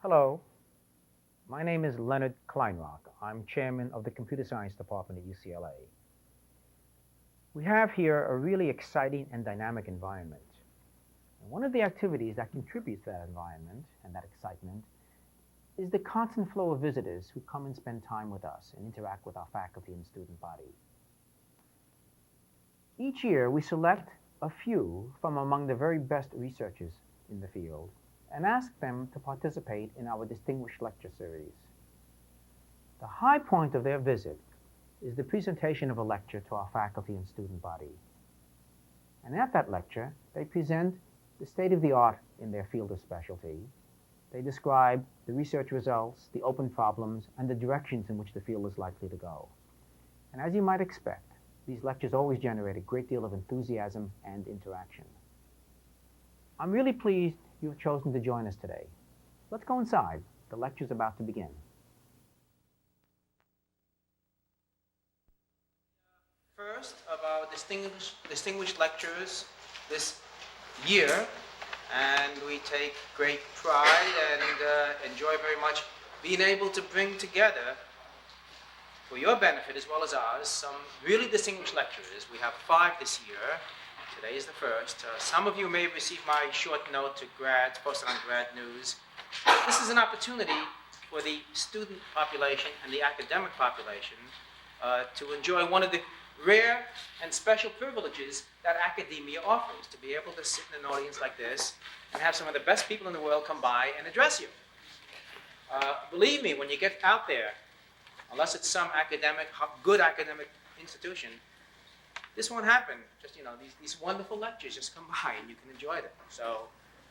Hello, my name is Leonard Kleinrock. I'm chairman of the Computer Science Department at UCLA. We have here a really exciting and dynamic environment. And one of the activities that contributes to that environment and that excitement is the constant flow of visitors who come and spend time with us and interact with our faculty and student body. Each year, we select a few from among the very best researchers in the field and ask them to participate in our distinguished lecture series. The high point of their visit is the presentation of a lecture to our faculty and student body. And at that lecture, they present the state of the art in their field of specialty. They describe the research results, the open problems, and the directions in which the field is likely to go. And as you might expect, these lectures always generate a great deal of enthusiasm and interaction. I'm really pleased you have chosen to join us today. Let's go inside. The lecture's about to begin. First of our distinguished lecturers this year, and we take great pride and enjoy very much being able to bring together, for your benefit as well as ours, some really distinguished lecturers. We have 5 this year. Today is the first. Some of you may have received my short note to grads, posted on Grad News. This is an opportunity for the student population and the academic population to enjoy one of the rare and special privileges that academia offers, to be able to sit in an audience like this and have some of the best people in the world come by and address you. Believe me, when you get out there, unless it's some good academic institution, this won't happen. Just, these wonderful lectures just come by and you can enjoy them. So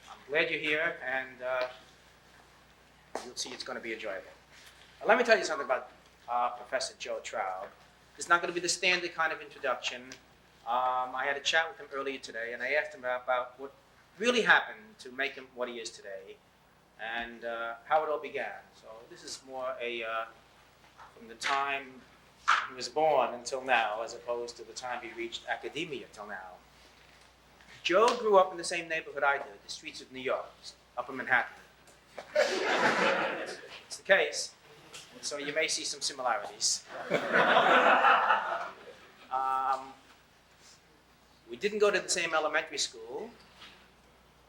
I'm glad you're here, and you'll see it's going to be enjoyable. Let me tell you something about Professor Joe Traub. It's not going to be the standard kind of introduction. I had a chat with him earlier today, and I asked him about what really happened to make him what he is today, and how it all began. So this is more from the time he was born until now, as opposed to the time he reached academia till now. Joe grew up in the same neighborhood I did, the streets of New York, Upper Manhattan. It's the case, and so you may see some similarities. We didn't go to the same elementary school.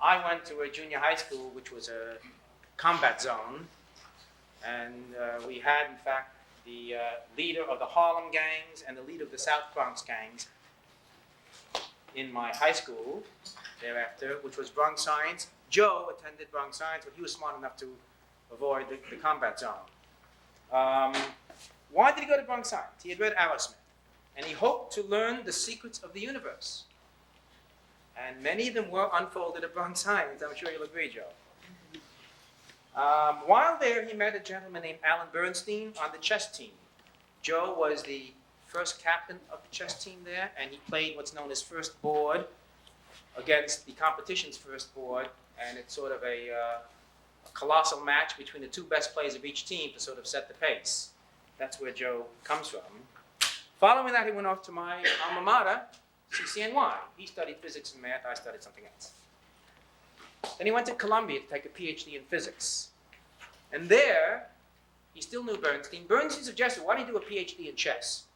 I went to a junior high school, which was a combat zone, and we had, in fact, the leader of the Harlem gangs and the leader of the South Bronx gangs in my high school thereafter, which was Bronx Science. Joe attended Bronx Science, but he was smart enough to avoid the combat zone. Why did he go to Bronx Science? He had read Arrowsmith, and he hoped to learn the secrets of the universe. And many of them were unfolded at Bronx Science, I'm sure you'll agree, Joe. While there, he met a gentleman named Alan Bernstein on the chess team. Joe was the first captain of the chess team there, and he played what's known as first board against the competition's first board, and it's sort of a colossal match between the 2 best players of each team to sort of set the pace. That's where Joe comes from. Following that, he went off to my alma mater, CCNY. He studied physics and math, I studied something else. Then he went to Columbia to take a PhD in physics. And there, he still knew Bernstein. Bernstein suggested, why don't you do a PhD in chess?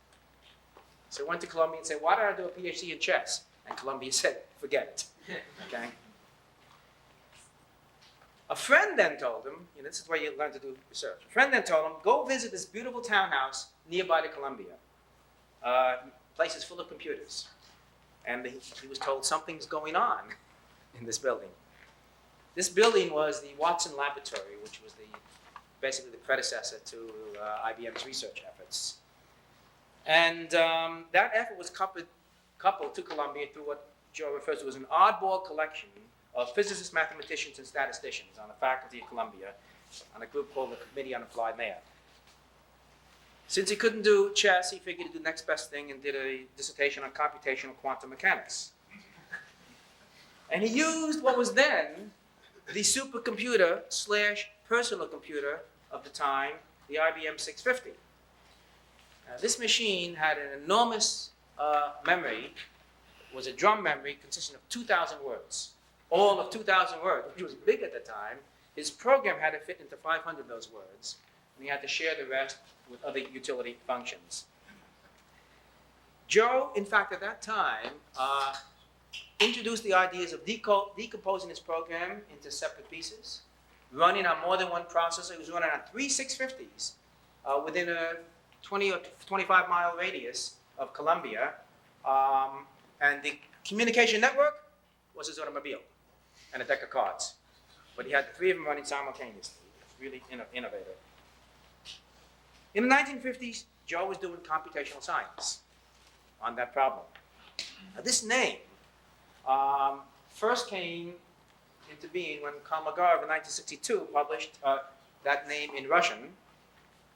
So he went to Columbia and said, why don't I do a PhD in chess? And Columbia said, forget it. Okay? A friend then told him, this is where you learn to do research. A friend then told him, go visit this beautiful townhouse nearby to Columbia. Place is full of computers. And he was told something's going on in this building. This building was the Watson Laboratory, which was basically the predecessor to IBM's research efforts. And that effort was coupled to Columbia through what Joe refers to as an oddball collection of physicists, mathematicians, and statisticians on the faculty of Columbia, on a group called the Committee on Applied Math. Since he couldn't do chess, he figured he'd do the next best thing and did a dissertation on computational quantum mechanics. And he used what was then the supercomputer / personal computer of the time, the IBM 650. This machine had an enormous memory. It was a drum memory consisting of 2,000 words. All of 2,000 words, which was big at the time. his program had to fit into 500 of those words, and he had to share the rest with other utility functions. Joe, in fact, at that time, introduced the ideas of decomposing his program into separate pieces, running on more than one processor. He was running on 3 650s within a 20 or 25 mile radius of Columbia, and the communication network was his automobile and a deck of cards. But he had the 3 of them running simultaneously. It was really innovative. In the 1950s, Joe was doing computational science on that problem. Now, this name first came into being when Kolmogorov in 1962 published that name in Russian.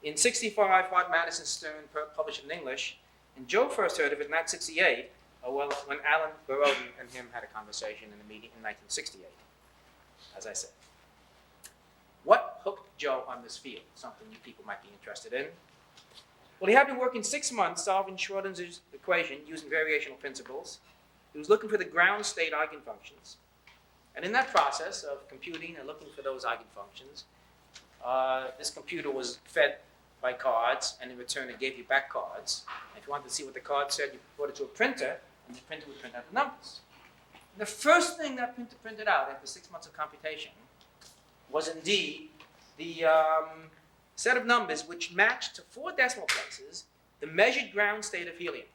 In 1965, Ford Madison Stern published it in English, and Joe first heard of it in 1968, when Alan Borodin and him had a conversation in a meeting in 1968, as I said. What hooked Joe on this field? Something you people might be interested in. Well, he had been working 6 months solving Schrodinger's equation using variational principles. He was looking for the ground state eigenfunctions. And in that process of computing and looking for those eigenfunctions, this computer was fed by cards, and in return it gave you back cards. And if you wanted to see what the card said, you brought it to a printer, and the printer would print out the numbers. And the first thing that printer printed out after 6 months of computation was indeed the set of numbers which matched to 4 decimal places the measured ground state of helium.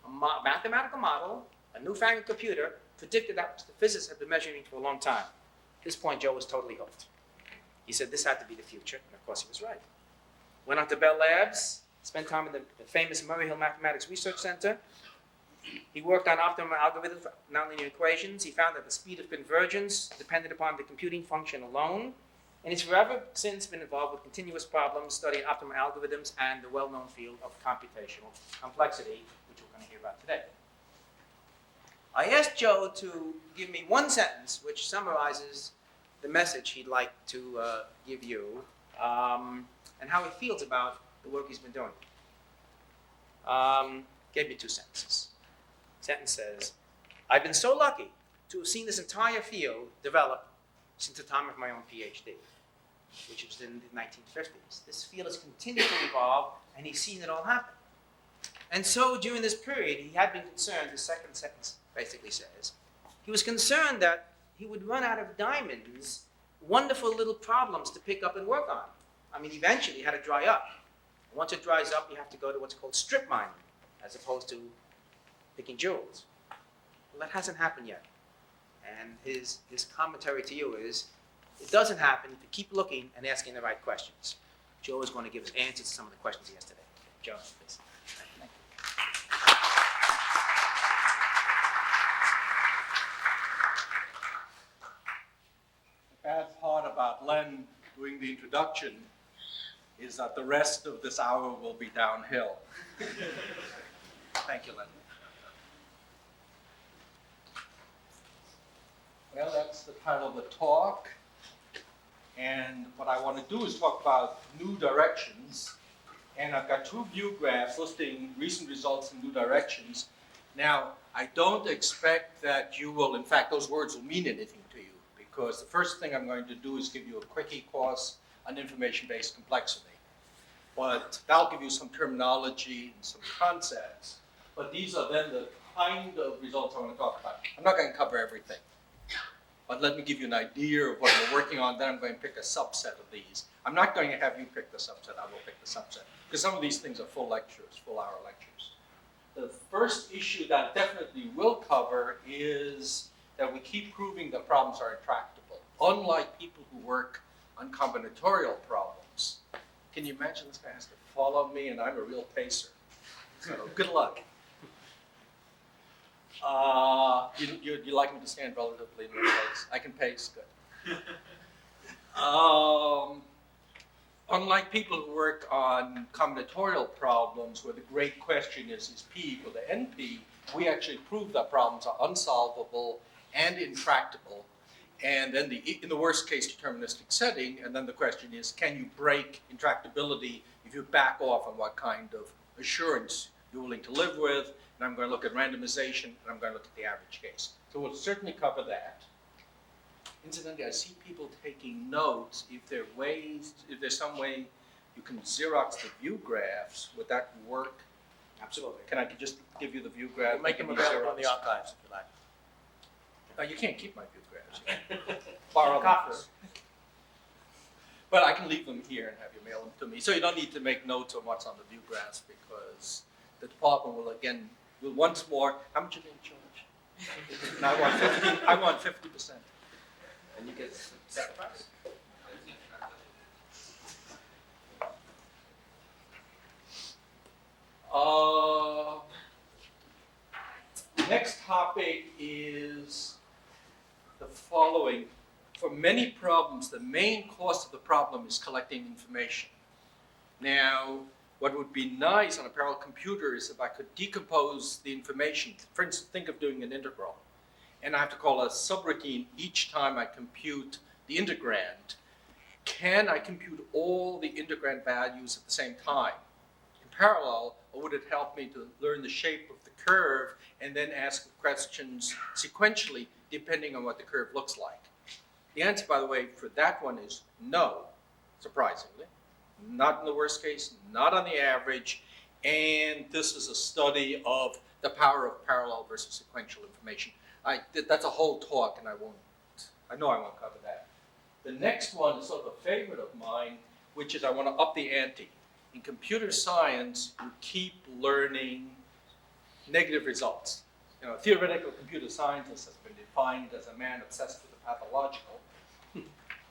A mathematical model, a newfangled computer, predicted that which the physicists had been measuring for a long time. At this point, Joe was totally hooked. He said this had to be the future, and of course he was right. Went on to Bell Labs, spent time in the famous Murray Hill Mathematics Research Center. He worked on optimal algorithms for nonlinear equations. He found that the speed of convergence depended upon the computing function alone. And he's forever since been involved with continuous problems, studying optimal algorithms and the well-known field of computational complexity, which we're going to hear about today. I asked Joe to give me one sentence which summarizes the message he'd like to give you and how he feels about the work he's been doing. Gave me 2 sentences. Sentence says, I've been so lucky to have seen this entire field develop since the time of my own PhD, which was in the 1950s. This field has continued to evolve, and he's seen it all happen. And so during this period, he had been concerned, the second sentence basically says, he was concerned that he would run out of diamonds, wonderful little problems to pick up and work on. I mean, eventually it had to dry up. Once it dries up, you have to go to what's called strip mining, as opposed to picking jewels. Well, that hasn't happened yet. And his commentary to you is, it doesn't happen if you keep looking and asking the right questions. Joe is going to give us answers to some of the questions he has today. Joe, please. Thank The bad part about Len doing the introduction is that the rest of this hour will be downhill. Thank you, Len. Well, that's the title of the talk. And what I want to do is talk about new directions. And I've got 2 view graphs listing recent results in new directions. Now, I don't expect that you will, in fact, those words will mean anything to you, because the first thing I'm going to do is give you a quickie course on information-based complexity. But that'll give you some terminology and some concepts. But these are then the kind of results I want to talk about. I'm not going to cover everything. But let me give you an idea of what we're working on, then I'm going to pick a subset of these. I'm not going to have you pick the subset, I will pick the subset. Because some of these things are full lectures, full hour lectures. The first issue that definitely will cover is that we keep proving that problems are intractable. Unlike people who work on combinatorial problems. Can you imagine this guy has to follow me and I'm a real pacer? So good luck. You like me to stand relatively in my place? I can pace, good. Unlike people who work on combinatorial problems where the great question is P equal to NP, we actually prove that problems are unsolvable and intractable. And then in the worst case deterministic setting, and then the question is, can you break intractability if you back off on what kind of assurance you're willing to live with? And I'm going to look at randomization, and I'm going to look at the average case. So we'll certainly cover that. Incidentally, I see people taking notes. If there's some way you can Xerox the view graphs, would that work? Absolutely. Can I just give you the view graph? We'll make them available in the archives if you like. No, you can't keep my view graphs. Borrow them. Copies. But I can leave them here and have you mail them to me. So you don't need to make notes on what's on the view graphs because the department will once more, how much are they charge? And I want 50%. And you get set price. Next topic is the following. For many problems, the main cost of the problem is collecting information. Now, what would be nice on a parallel computer is if I could decompose the information. For instance, think of doing an integral. And I have to call a subroutine each time I compute the integrand. Can I compute all the integrand values at the same time? In parallel, or would it help me to learn the shape of the curve and then ask questions sequentially depending on what the curve looks like? The answer, by the way, for that one is no, surprisingly. Not in the worst case, not on the average, and this is a study of the power of parallel versus sequential information. That's a whole talk, and I know I won't cover that. The next one is sort of a favorite of mine, which is I want to up the ante. In computer science, you keep learning negative results. You know, a theoretical computer scientist has been defined as a man obsessed with the pathological.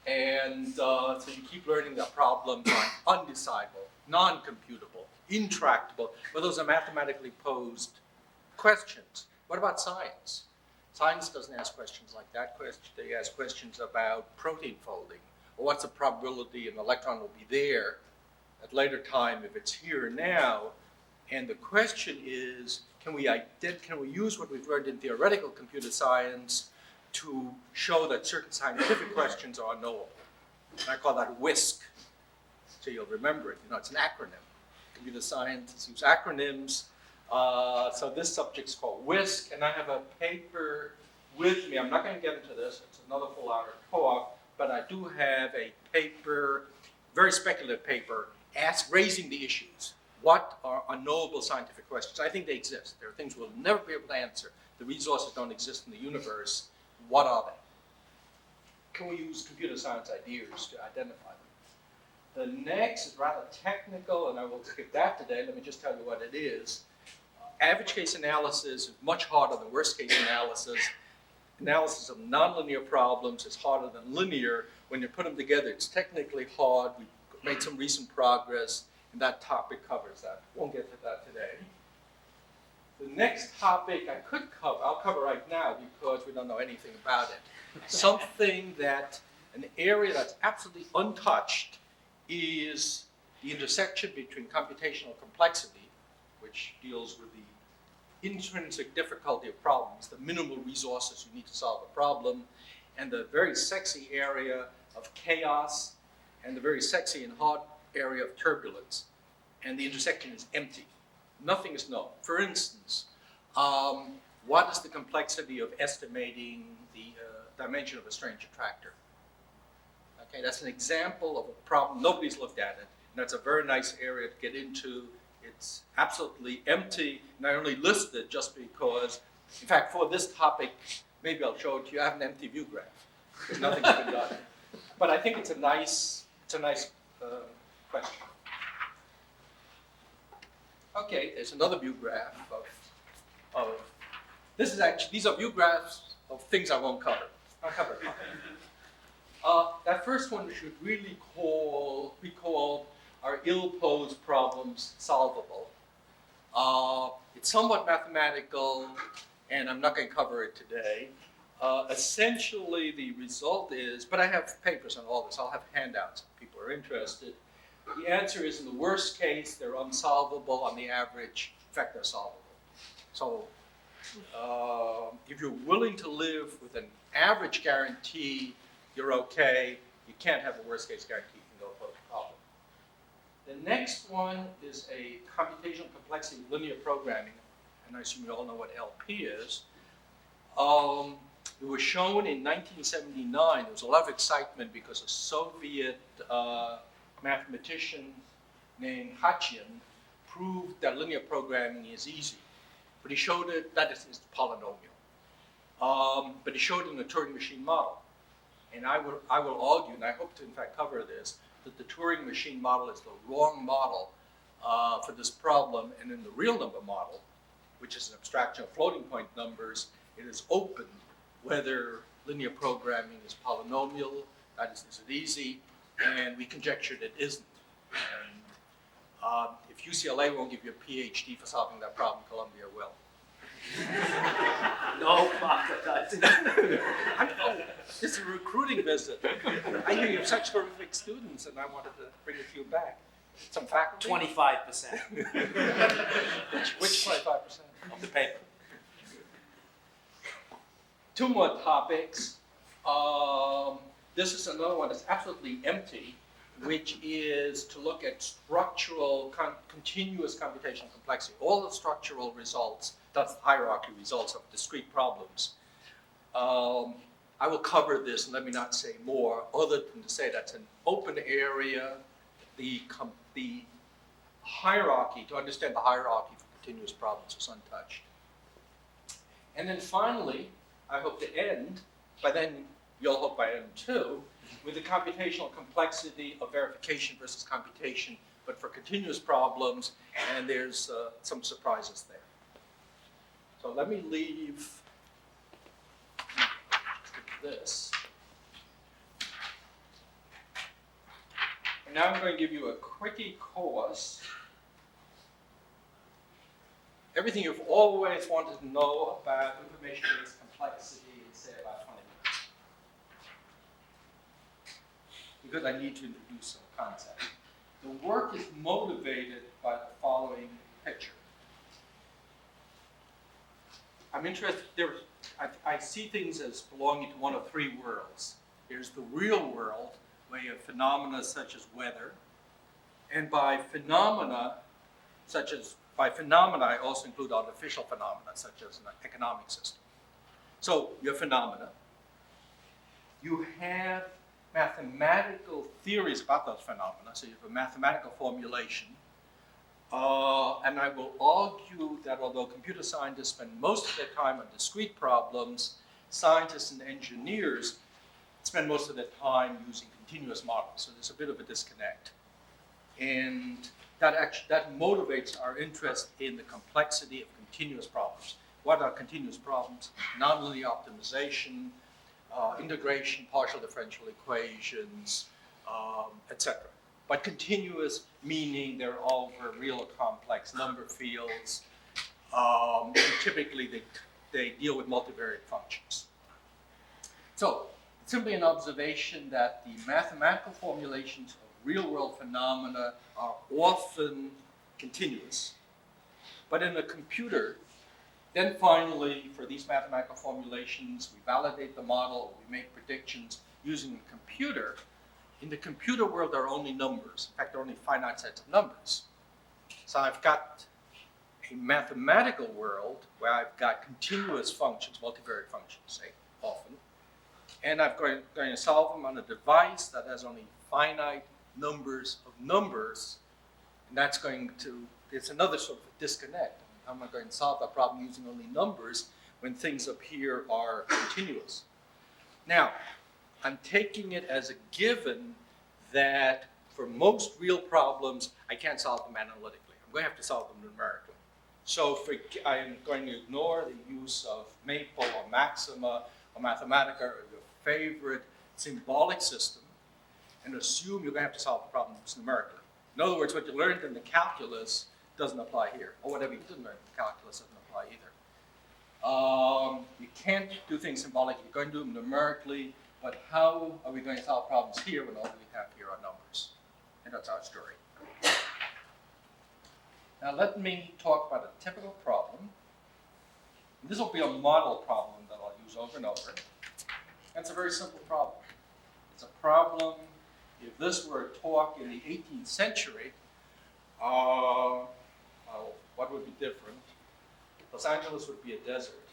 And so you keep learning that problems are undecidable, non-computable, intractable, but those are mathematically posed questions. What about science? Science doesn't ask questions like that. They ask questions about protein folding, or what's the probability an electron will be there at later time if it's here now. And the question is, can we use what we've learned in theoretical computer science to show that certain scientific questions are unknowable? And I call that WISC. So you'll remember it. You know, it's an acronym. Computer scientists use acronyms. So this subject's called WISC, and I have a paper with me. I'm not going to get into this. It's another full-hour talk, but I do have a paper, very speculative paper, raising the issues. What are unknowable scientific questions? I think they exist. There are things we'll never be able to answer. The resources don't exist in the universe. What are they? Can we use computer science ideas to identify them? The next is rather technical, and I will skip that today. Let me just tell you what it is. Average case analysis is much harder than worst case analysis. Analysis of nonlinear problems is harder than linear. When you put them together, it's technically hard. We've made some recent progress, and that topic covers that. Won't get to that today. The next topic I could cover, I'll cover right now because we don't know anything about it. An area that's absolutely untouched is the intersection between computational complexity, which deals with the intrinsic difficulty of problems, the minimal resources you need to solve a problem, and the very sexy area of chaos, and the very sexy and hard area of turbulence. And the intersection is empty. Nothing is known. For instance, what is the complexity of estimating the dimension of a strange attractor? Okay, that's an example of a problem. Nobody's looked at it. And that's a very nice area to get into. It's absolutely empty, and I only list it just because, in fact, for this topic, maybe I'll show it to you. I have an empty view graph because nothing's been done. But I think it's a nice question. Okay, there's another view graph of these are view graphs of things I won't cover. I'll cover it. That first one should really be called Are ill-posed problems solvable? It's somewhat mathematical, and I'm not going to cover it today. Essentially, the result is, but I have papers on all this. I'll have handouts if people are interested. The answer is, in the worst case, they're unsolvable. On the average, in fact, they're solvable. So if you're willing to live with an average guarantee, you're okay. You can't have a worst case guarantee. You can go pose a problem. The next one is a computational complexity linear programming, and I assume you all know what LP is. It was shown in 1979. There was a lot of excitement because a Soviet mathematician named Khachian proved that linear programming is easy. But he showed it, that it's polynomial. But he showed it in a Turing machine model. And I will argue, and I hope to in fact cover this, that the Turing machine model is the wrong model for this problem. And in the real number model, which is an abstraction of floating point numbers, it is open whether linear programming is polynomial, that is it easy, and we conjectured it isn't. And if UCLA won't give you a PhD for solving that problem, Columbia will. No, It's a recruiting visit. I hear you have such terrific students, and I wanted to bring a few back. Some faculty? 25%. Which 25%? Of the paper. Two more topics. This is another one that's absolutely empty, which is to look at structural, continuous computational complexity. All the structural results, that's the hierarchy results of discrete problems. I will cover this, and let me not say more, other than to say that's an open area. The hierarchy, to understand the hierarchy for continuous problems is untouched. And then finally, I hope to end, but then you'll hope I end too, with the computational complexity of verification versus computation, but for continuous problems, and there's some surprises there. So let me leave this. And now I'm going to give you a quickie course. Everything you've always wanted to know about information-based complexity in, say, about 20 minutes. Because I need to introduce some concepts. The work is motivated by the following picture. I'm interested, I see things as belonging to one of three worlds. There's the real world, where you have phenomena such as weather, and by phenomena, I also include artificial phenomena, such as an economic system. So you have phenomena. You have mathematical theories about those phenomena, so you have a mathematical formulation. And I will argue that although computer scientists spend most of their time on discrete problems, scientists and engineers spend most of their time using continuous models. So there's a bit of a disconnect. And that motivates our interest in the complexity of continuous problems. What are continuous problems? Nonlinear optimization, integration, partial differential equations, etc. But continuous meaning they're over real or complex number fields. And typically they deal with multivariate functions. So simply an observation that the mathematical formulations of real-world phenomena are often continuous. But in a computer, then finally, for these mathematical formulations, we validate the model, we make predictions using a computer. In the computer world, there are only numbers. In fact, there are only finite sets of numbers. So I've got a mathematical world where I've got continuous functions, multivariate functions, say, often. And I'm going to solve them on a device that has only finite numbers of numbers. And that's it's another sort of a disconnect. How am I going to solve that problem using only numbers when things up here are continuous? Now, I'm taking it as a given that for most real problems, I can't solve them analytically. I'm going to have to solve them numerically. So I'm going to ignore the use of Maple or Maxima or Mathematica or your favorite symbolic system and assume you're going to have to solve the problems numerically. In other words, what you learned in the calculus doesn't apply here, or whatever you didn't learn in the calculus doesn't apply either. You can't do things symbolically. You're going to do them numerically, but how are we going to solve problems here when all we have here are numbers? And that's our story. Now let me talk about a typical problem. This will be a model problem that I'll use over and over. And it's a very simple problem. It's a problem, if this were a talk in the 18th century, what would be different? Los Angeles would be a desert.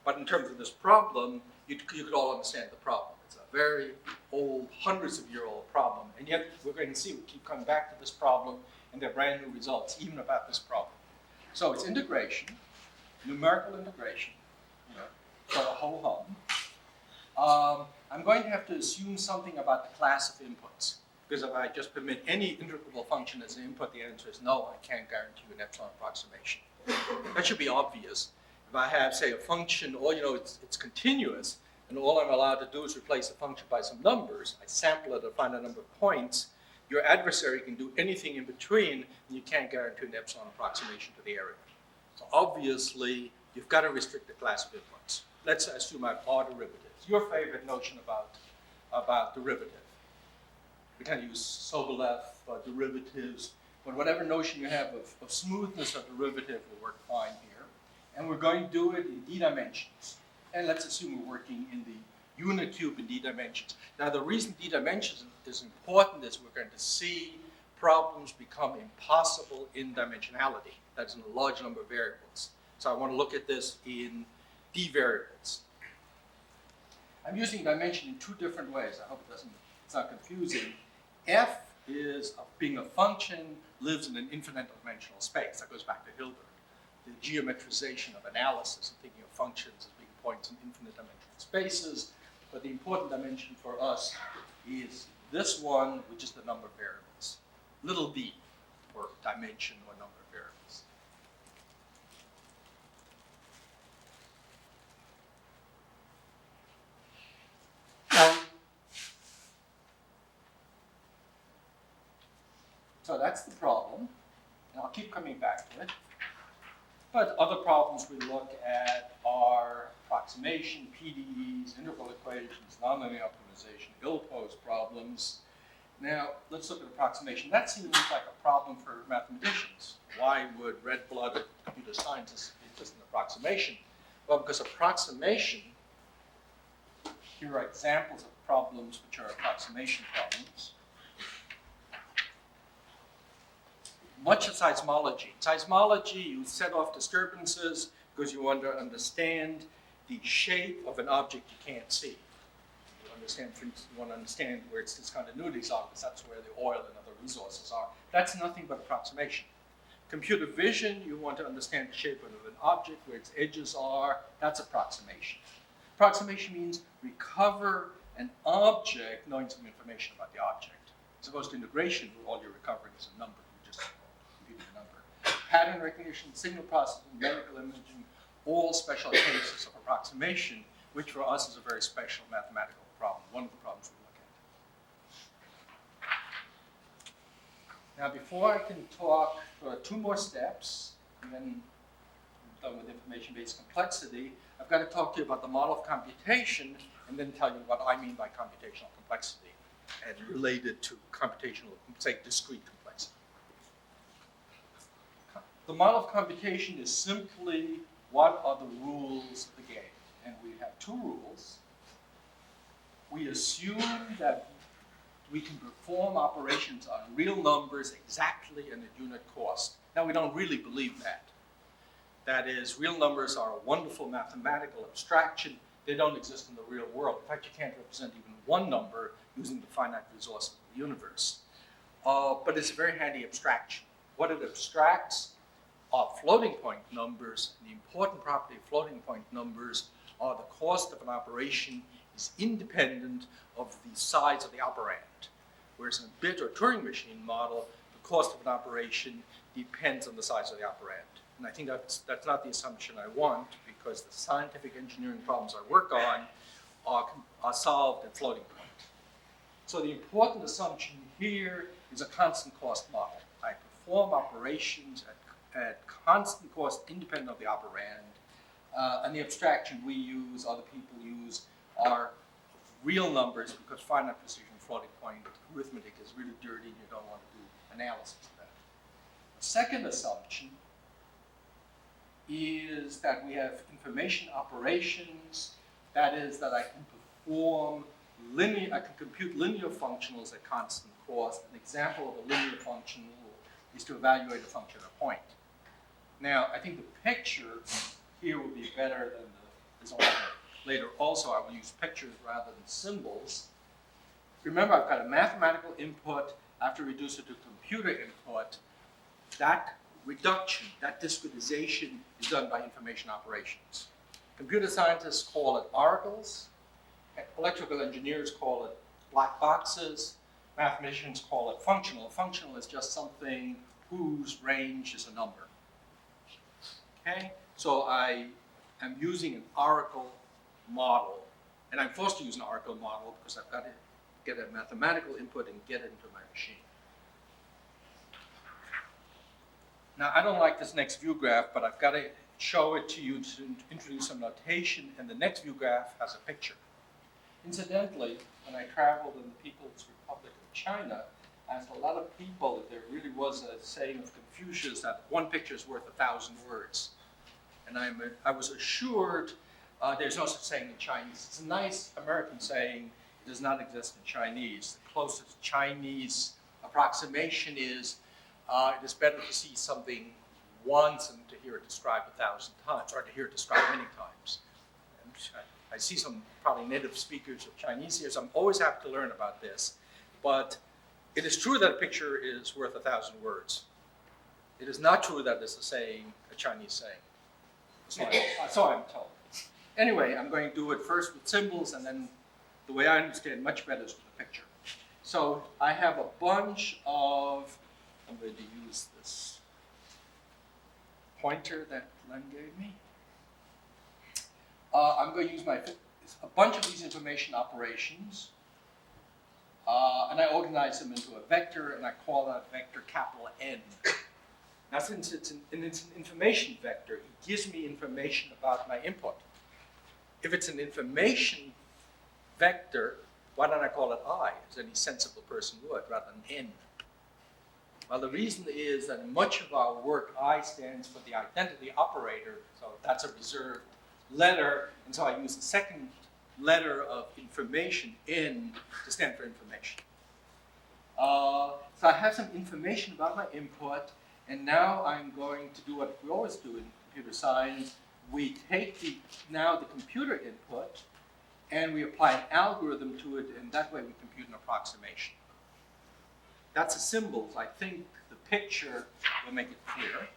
But in terms of this problem, you could all understand the problem. It's a very old, hundreds of year old problem, and yet we're going to see we keep coming back to this problem, and there are brand new results even about this problem. So it's integration, numerical integration, for the whole hum. I'm going to have to assume something about the class of inputs, because if I just permit any integrable function as an input, the answer is no, I can't guarantee you an epsilon approximation. That should be obvious. If I have, say, a function, or it's continuous, and all I'm allowed to do is replace the function by some numbers, I sample it to find a number of points, your adversary can do anything in between, and you can't guarantee an epsilon approximation to the area. So obviously, you've got to restrict the class of inputs. Let's assume I have R derivatives. Your favorite notion about derivative. We kind of use Sobolev derivatives, but whatever notion you have of smoothness of derivative will work fine here. And we're going to do it in d dimensions. And let's assume we're working in the unit cube in d dimensions. Now, the reason d dimensions is important is we're going to see problems become impossible in dimensionality. That's in a large number of variables. So I want to look at this in d variables. I'm using dimension in two different ways. I hope it's not confusing. F is being a function, lives in an infinite dimensional space. That goes back to Hilbert. The geometrization of analysis and thinking of functions as being points in infinite dimensional spaces. But the important dimension for us is this one, which is the number of variables. Little d, or dimension or number of variables. So that's the problem, and I'll keep coming back to it. But other problems we look at are approximation, PDEs, integral equations, nonlinear optimization, ill-posed problems. Now, let's look at approximation. That seems like a problem for mathematicians. Why would red-blooded computer scientists be just an approximation? Well, because approximation, here are examples of problems which are approximation problems. Much of seismology. Seismology, you set off disturbances because you want to understand the shape of an object you can't see. You understand, for instance, you want to understand where its discontinuities are because that's where the oil and other resources are. That's nothing but approximation. Computer vision, you want to understand the shape of an object, where its edges are. That's approximation. Approximation means recover an object knowing some information about the object. As opposed to integration, where all you're recovering is a number. Pattern recognition, signal processing, medical imaging, all special cases of approximation, which for us is a very special mathematical problem, one of the problems we look at. Now, before I can talk, two more steps, and then I'm done with information-based complexity, I've got to talk to you about the model of computation, and then tell you what I mean by computational complexity, and related to computational, say, discrete complexity. The model of computation is simply what are the rules of the game. And we have two rules. We assume that we can perform operations on real numbers exactly in a unit cost. Now, we don't really believe that. That is, real numbers are a wonderful mathematical abstraction. They don't exist in the real world. In fact, you can't represent even one number using the finite resources of the universe. But it's a very handy abstraction. What it abstracts are floating point numbers. The important property of floating point numbers are the cost of an operation is independent of the size of the operand. Whereas in a bit or Turing machine model, the cost of an operation depends on the size of the operand. And I think that's not the assumption I want, because the scientific engineering problems I work on are solved at floating point. So the important assumption here is a constant cost model. I perform operations at constant cost independent of the operand. And the abstraction we use, other people use, are real numbers, because finite precision floating point arithmetic is really dirty and you don't want to do analysis of that. The second assumption is that we have information operations. That is, that I can compute linear functionals at constant cost. An example of a linear functional is to evaluate a function at a point. Now, I think the picture here will be better than later also I will use pictures rather than symbols. Remember, I've got a mathematical input. I have to reduce it to computer input. That reduction, that discretization is done by information operations. Computer scientists call it oracles. Electrical engineers call it black boxes. Mathematicians call it functional. Functional is just something whose range is a number. Okay? So I am using an oracle model, and I'm forced to use an oracle model because I've got to get a mathematical input and get it into my machine. Now, I don't like this next view graph, but I've got to show it to you to introduce some notation, and the next view graph has a picture. Incidentally, when I traveled in the People's Republic of China, I asked a lot of people if there really was a saying of Confucius that one picture is worth 1,000 words. And I was assured there's no such saying in Chinese. It's a nice American saying. It does not exist in Chinese. The closest Chinese approximation is it is better to see something once than to hear it described 1,000 times, or to hear it described many times. And I see some probably native speakers of Chinese here, so I'm always happy to learn about this. But it is true that a picture is worth 1,000 words. It is not true that it's a Chinese saying. So I'm told. Anyway, I'm going to do it first with symbols, and then the way I understand much better is with a picture. So I have a bunch of, I'm going to use this pointer that Len gave me. I'm going to use a bunch of these information operations, and I organize them into a vector, and I call that vector capital N. Now, since it's an information vector, it gives me information about my input. If it's an information vector, why don't I call it I, as any sensible person would, rather than N? Well, the reason is that in much of our work, I stands for the identity operator, so that's a reserved letter, and so I use the second letter of information, N, to stand for information. So I have some information about my input, and now I'm going to do what we always do in computer science. We take the computer input, and we apply an algorithm to it, and that way we compute an approximation. That's the symbols. I think the picture will make it clear.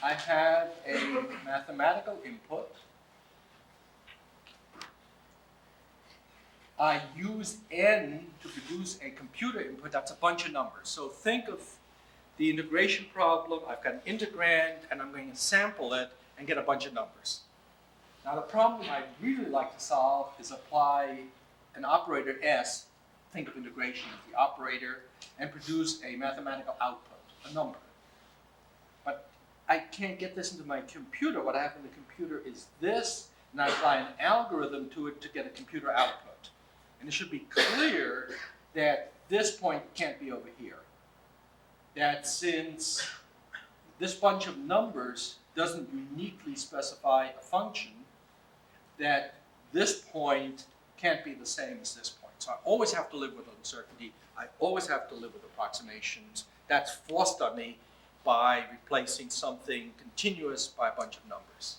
I have a mathematical input. I use N to produce a computer input. That's a bunch of numbers. So think of the integration problem. I've got an integrand, and I'm going to sample it and get a bunch of numbers. Now, the problem I'd really like to solve is apply an operator S, think of integration as the operator, and produce a mathematical output, a number. But I can't get this into my computer. What I have in the computer is this, and I apply an algorithm to it to get a computer output. And it should be clear that this point can't be over here. That since this bunch of numbers doesn't uniquely specify a function, that this point can't be the same as this point. So I always have to live with uncertainty. I always have to live with approximations. That's forced on me by replacing something continuous by a bunch of numbers.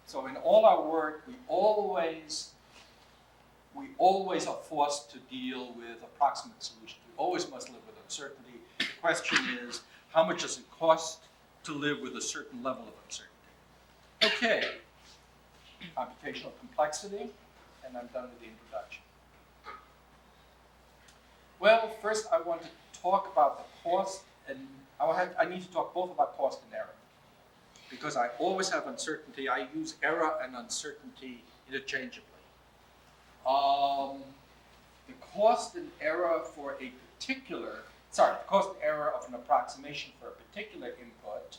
So in all our work, we always are forced to deal with approximate solutions. We always must live with uncertainty. The question is, how much does it cost to live with a certain level of uncertainty? Okay. Computational complexity, and I'm done with the introduction. Well, first I want to talk about the cost, and I need to talk both about cost and error. Because I always have uncertainty, I use error and uncertainty interchangeably. The cost and error for a the cost and error of an approximation for a particular input,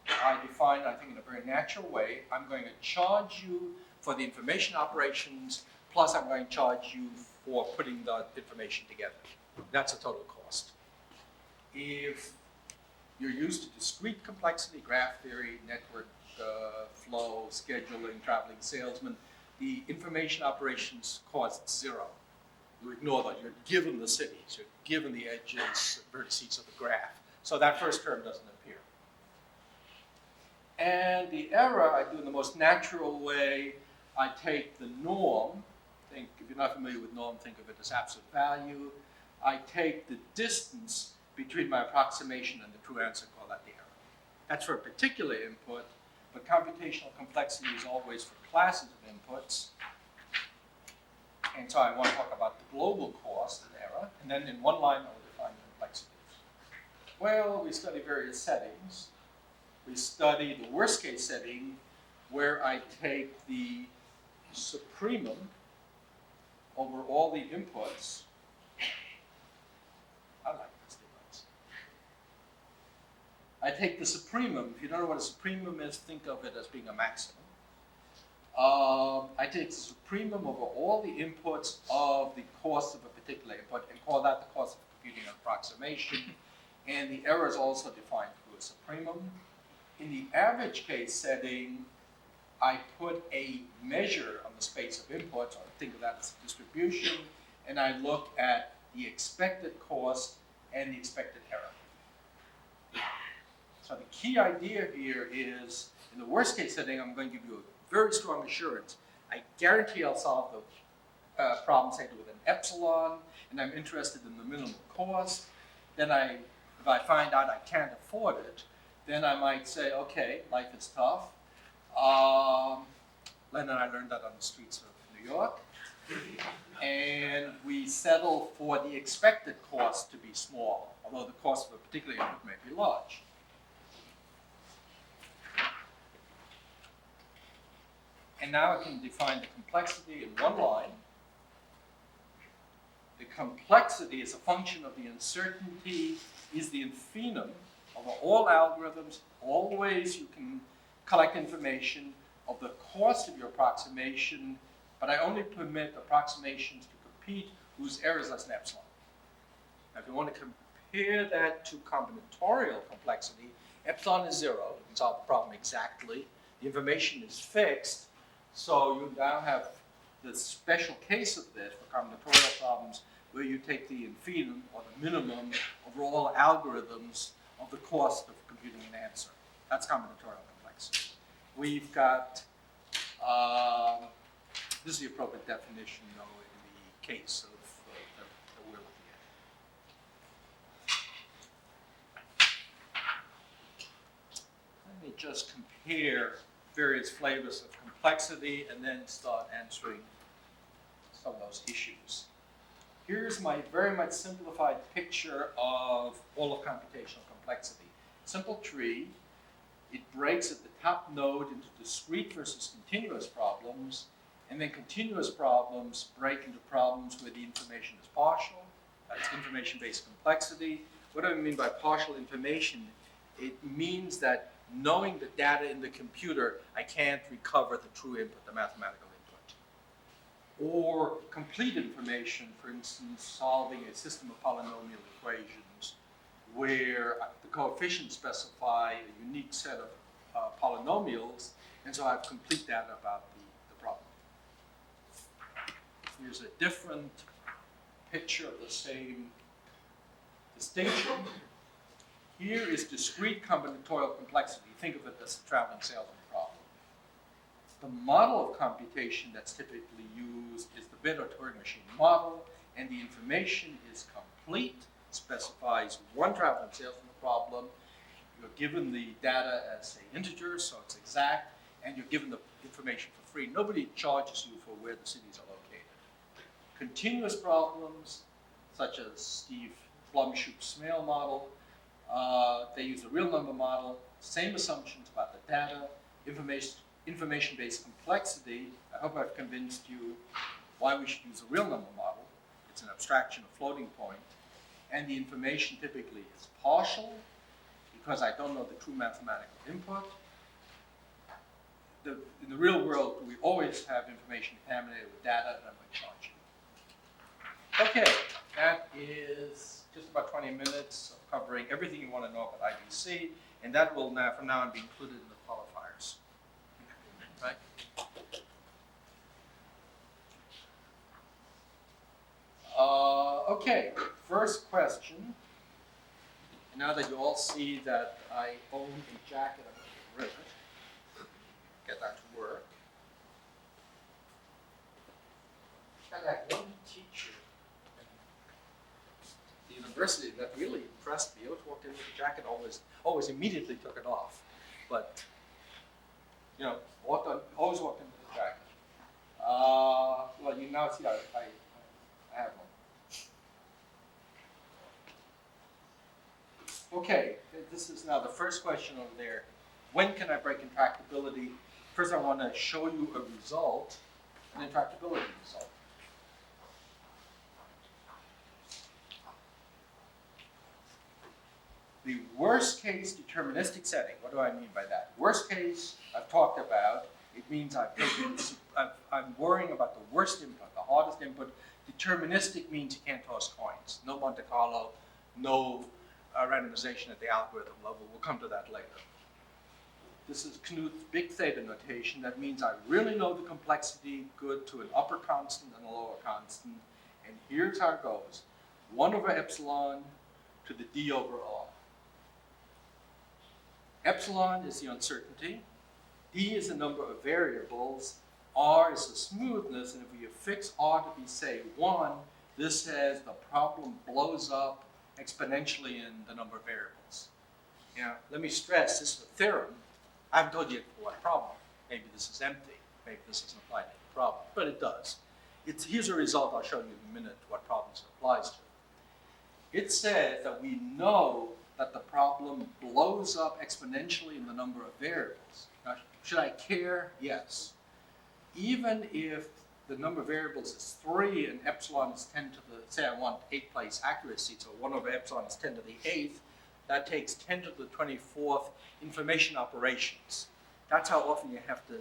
I define, I think, in a very natural way. I'm going to charge you for the information operations, plus I'm going to charge you for putting the information together. That's the total cost. If you're used to discrete complexity, graph theory, network flow, scheduling, traveling salesman, the information operations cost 0. You ignore that. You're given the cities. You're given the edges, vertices of the graph. So that first term doesn't appear. And the error I do in the most natural way, I take the norm. If you're not familiar with norm, think of it as absolute value. I take the distance between my approximation and the true answer, call that the error. That's for a particular input, but computational complexity is always for classes of inputs. And so I want to talk about the global cost of error, and then in one line I will define complexity. Well, we study various settings. We study the worst case setting where I take the supremum over all the inputs. I like this device. I take the supremum. If you don't know what a supremum is, think of it as being a maximum. I take the supremum over all the inputs of the cost of a particular input and call that the cost of computing an approximation. And the error is also defined through a supremum. In the average case setting, I put a measure on the space of inputs, or think of that as a distribution, and I look at the expected cost and the expected error. So the key idea here is, in the worst case setting, I'm going to give you a very strong assurance. I guarantee I'll solve the problem, say, with an epsilon, and I'm interested in the minimum cost. Then if I find out I can't afford it, then I might say, okay, life is tough. Len and I learned that on the streets of New York. And we settle for the expected cost to be small, although the cost of a particular input may be large. And now I can define the complexity in one line. The complexity is a function of the uncertainty, is the infimum over all algorithms, all the ways you can collect information of the cost of your approximation, but I only permit approximations to compete whose error is less than epsilon. Now, if you want to compare that to combinatorial complexity, epsilon is 0. You can solve the problem exactly. The information is fixed, so you now have the special case of this for combinatorial problems where you take the infimum, or the minimum, over all algorithms of the cost of computing an answer. That's combinatorial complexity. We've got, this is the appropriate definition, though, in the case of that we're looking at. Let me just compare various flavors of complexity and then start answering some of those issues. Here's my very much simplified picture of all of computational complexity. Simple tree. It breaks at the top node into discrete versus continuous problems, and then continuous problems break into problems where the information is partial. That's information-based complexity. What do I mean by partial information? It means that knowing the data in the computer, I can't recover the true input, the mathematical input. Or complete information, for instance, solving a system of polynomial equations where the coefficients specify a unique set of polynomials, and so I have complete data about the problem. Here's a different picture of the same distinction. Here is discrete combinatorial complexity. Think of it as a traveling salesman problem. The model of computation that's typically used is the bit or Turing machine model, and the information is complete, specifies one traveling salesman problem. You're given the data as, say, integers, so it's exact, and you're given the information for free. Nobody charges you for where the cities are located. Continuous problems, such as Steve Blumschupp's Smale model, they use a real number model, same assumptions about the data, information-based complexity. I hope I've convinced you why we should use a real number model. It's an abstraction of floating point. And the information typically is partial, because I don't know the true mathematical input. In the real world, we always have information contaminated with data, and I'm going to charge you. Okay, that is just about 20 minutes of covering everything you want to know about IBC, and that will now, from now on, be included in the qualifiers. Right? Okay, first question. Now that you all see that I own a jacket, I'm going to rip it. Get that to work. I had one teacher at the university that really impressed me. He always walked in with a jacket, always immediately took it off. But, you know, always walked in with a jacket. Well, you now see I have one. Okay, this is now the first question over there. When can I break intractability? First, I want to show you a result, an intractability result. The worst case deterministic setting, what do I mean by that? Worst case, I've talked about, it means I'm worrying about the worst input, the hardest input. Deterministic means you can't toss coins. No Monte Carlo, no randomization at the algorithm level. We'll come to that later. This is Knuth's big theta notation. That means I really know the complexity good to an upper constant and a lower constant. And here's how it goes. 1 over epsilon to the d over r. Epsilon is the uncertainty. D is the number of variables. R is the smoothness. And if we fix R to be, say, 1, this says the problem blows up exponentially in the number of variables. Now, let me stress, this is a theorem. I haven't told you for what problem. Maybe this is empty. Maybe this doesn't apply to the problem, but it does. Here's a result I'll show you in a minute what problems it applies to. It says that we know that the problem blows up exponentially in the number of variables. Now, should I care? Yes. Even if the number of variables is 3 and epsilon is 10 to the, say I want 8th place accuracy, so 1 over epsilon is 10 to the 8th, that takes 10 to the 24th information operations. That's how often you have to,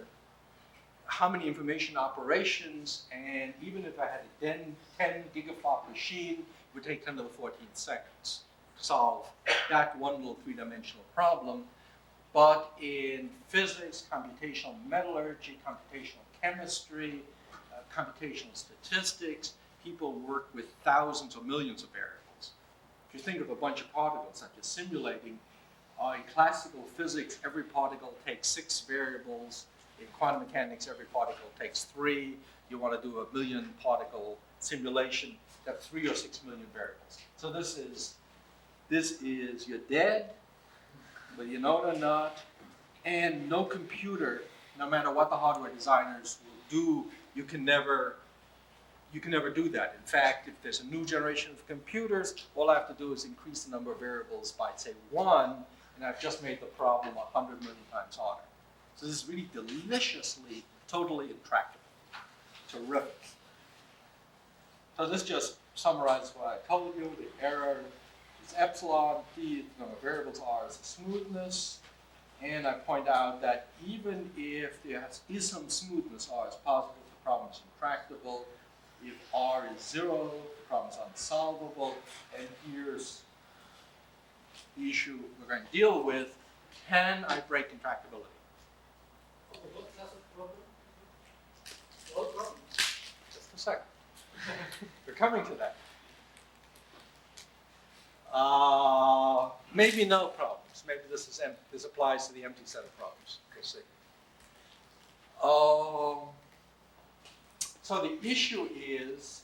how many information operations, and even if I had a 10 gigaflop machine, it would take 10 to the 14th seconds to solve that one little 3-dimensional problem. But in physics, computational metallurgy, computational chemistry, computational statistics, people work with thousands or millions of variables. If you think of a bunch of particles that you're simulating, in classical physics, every particle takes 6 variables. In quantum mechanics, every particle takes 3. You want to do a 1,000,000 particle simulation, that's 3 or 6 million variables. So this is you're dead, whether you know it or not, and no computer, no matter what the hardware designers will do, you can never do that. In fact, if there's a new generation of computers, all I have to do is increase the number of variables by, say, 1, and I've just made the problem 100 million times harder. So this is really deliciously, totally intractable. Terrific. So this just summarizes what I told you. The error is epsilon, d, the number of variables, r is the smoothness. And I point out that even if there is some smoothness, r is positive, the problem is intractable. If r is 0, the problem is unsolvable. And here's the issue we're going to deal with. Can I break intractability? What class of problem? What problem? Just a second. We're coming to that. Maybe no problems. Maybe this applies to the empty set of problems. We'll see. So the issue is,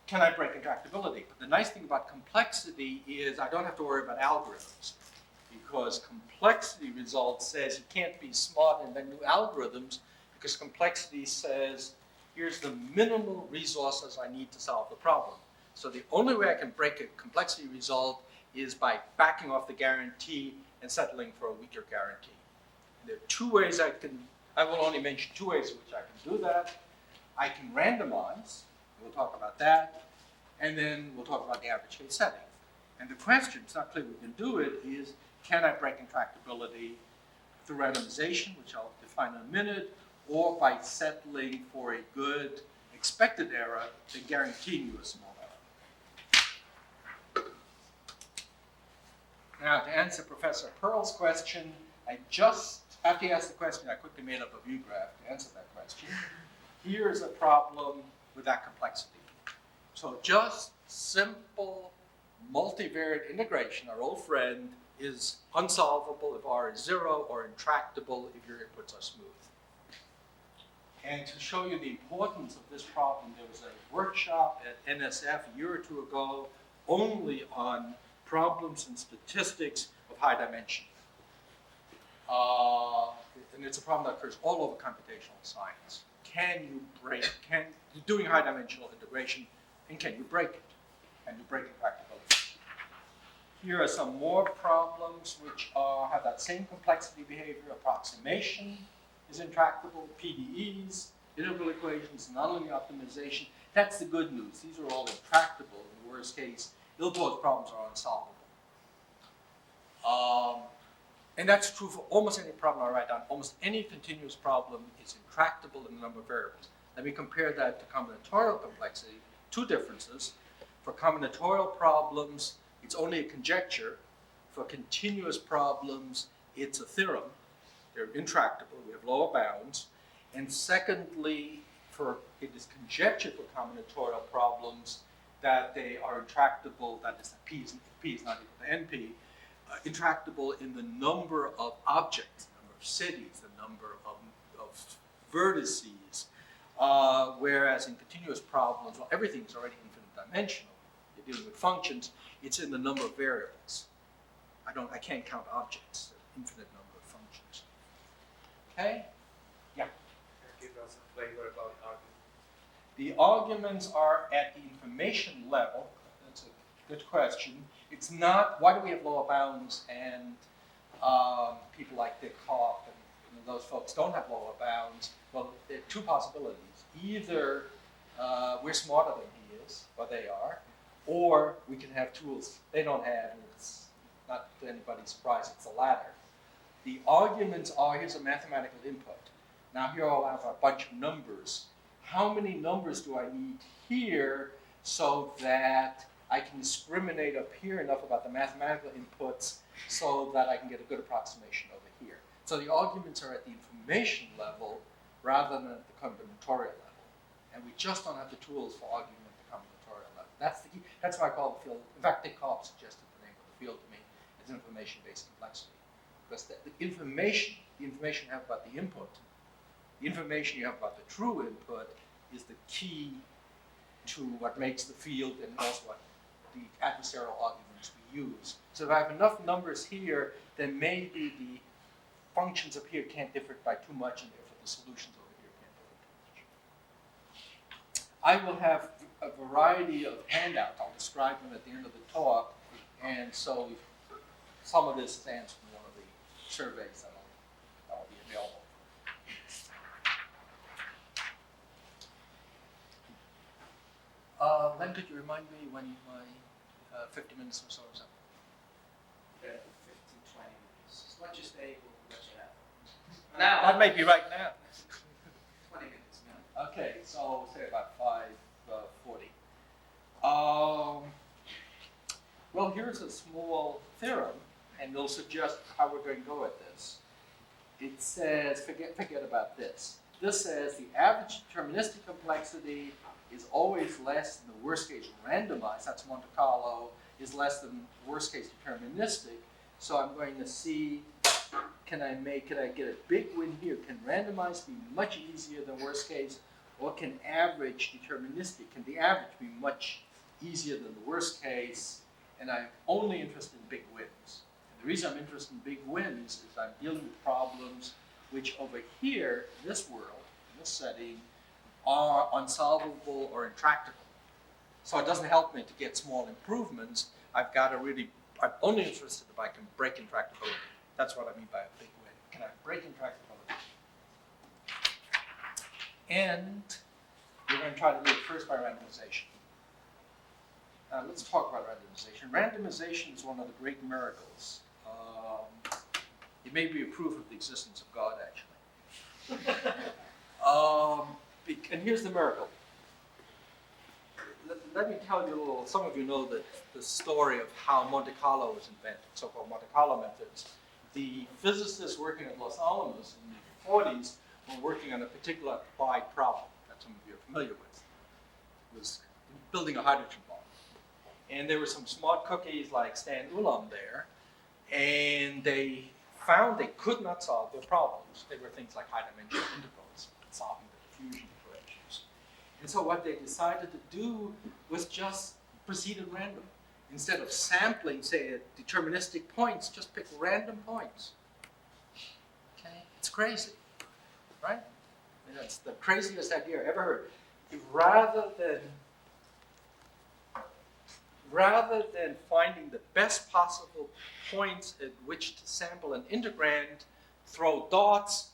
can I break intractability? But the nice thing about complexity is I don't have to worry about algorithms, because complexity result says you can't be smart and invent new algorithms, because complexity says here's the minimal resources I need to solve the problem. So the only way I can break a complexity result is by backing off the guarantee and settling for a weaker guarantee. There are 2 ways I will only mention 2 ways in which I can do that. I can randomize, we'll talk about that, and then we'll talk about the average case setting. And the question, it's not clear we can do it, is can I break intractability through randomization, which I'll define in a minute, or by settling for a good expected error and guaranteeing you a small error. Now, to answer Professor Pearl's question, after he asked the question, I quickly made up a view graph to answer that question. Here's a problem with that complexity. So just simple multivariate integration, our old friend, is unsolvable if R is 0 or intractable if your inputs are smooth. And to show you the importance of this problem, there was a workshop at NSF a year or two ago only on problems in statistics of high dimension. And it's a problem that occurs all over computational science. You're doing high dimensional integration, and can you break it? Can you break intractability? Here are some more problems which have that same complexity behavior. Approximation is intractable, PDEs, integral equations, nonlinear optimization. That's the good news. These are all intractable. In the worst case, ill-posed problems are unsolvable. And that's true for almost any problem I write down. Almost any continuous problem is intractable in a number of variables. Let me compare that to combinatorial complexity. Two differences. For combinatorial problems, it's only a conjecture. For continuous problems, it's a theorem. They're intractable. We have lower bounds. And secondly, it is conjecture for combinatorial problems that they are intractable, that is, P is not equal to NP, intractable in the number of objects, the number of cities, the number of vertices, whereas in continuous problems, well, everything is already infinite dimensional. You're dealing with functions. It's in the number of variables. I can't count objects, an infinite number of functions. Okay? Yeah. Give us a flavor about arguments. The arguments are at the information level. That's a good question. It's not, why do we have lower bounds and people like Dick Hoff and those folks don't have lower bounds? Well, there are two possibilities. Either we're smarter than he is, or they are, or we can have tools they don't have, and it's not to anybody's surprise, it's the latter. The arguments are, here's a mathematical input. Now here I'll have a bunch of numbers. How many numbers do I need here so that I can discriminate up here enough about the mathematical inputs so that I can get a good approximation over here? So the arguments are at the information level rather than at the combinatorial level. And we just don't have the tools for arguing at the combinatorial level. That's the key. That's why I call the field. In fact, Dick Hoff suggested the name of the field to me as information-based complexity. Because the information you have about the input, the information you have about the true input is the key to what makes the field and also what the adversarial arguments we use. So if I have enough numbers here, then maybe the functions up here can't differ by too much, and therefore the solutions over here can't differ too much. I will have a variety of handouts. I'll describe them at the end of the talk, and so some of this stands from one of the surveys that will be available. Then could you remind me when my 50 minutes or so is up? 15, 20 minutes. Let's just say we'll let you have. Now. That may be right now. 20 minutes now. Okay, so say about 5:40. Well, here's a small theorem, and it'll suggest how we're going to go at this. It says, forget about this. This says the average deterministic complexity is always less than the worst case randomized, that's Monte Carlo, is less than worst case deterministic. So I'm going to see, can I get a big win here? Can randomized be much easier than worst case? Or can average deterministic, can the average be much easier than the worst case? And I'm only interested in big wins. And the reason I'm interested in big wins is I'm dealing with problems which over here, in this world, in this setting, are unsolvable or intractable. So it doesn't help me to get small improvements. I'm only interested if I can break intractability. That's what I mean by a big win. Can I break intractability? And we're going to try to do it first by randomization. Let's talk about randomization. Randomization is one of the great miracles. It may be a proof of the existence of God, actually. And here's the miracle. Let me tell you a little, some of you know the story of how Monte Carlo was invented, so-called Monte Carlo methods. The physicists working at Los Alamos in the 40s were working on a particular applied problem that some of you are familiar with. It was building a hydrogen bomb. And there were some smart cookies like Stan Ulam there, and they found they could not solve their problems. They were things like high-dimensional integrals, solving the diffusion equations. And so what they decided to do was just proceed at random. Instead of sampling, say, at deterministic points, just pick random points. Okay? It's crazy, right? I mean, that's the craziest idea I ever heard. Rather than finding the best possible points at which to sample an integrand, throw dots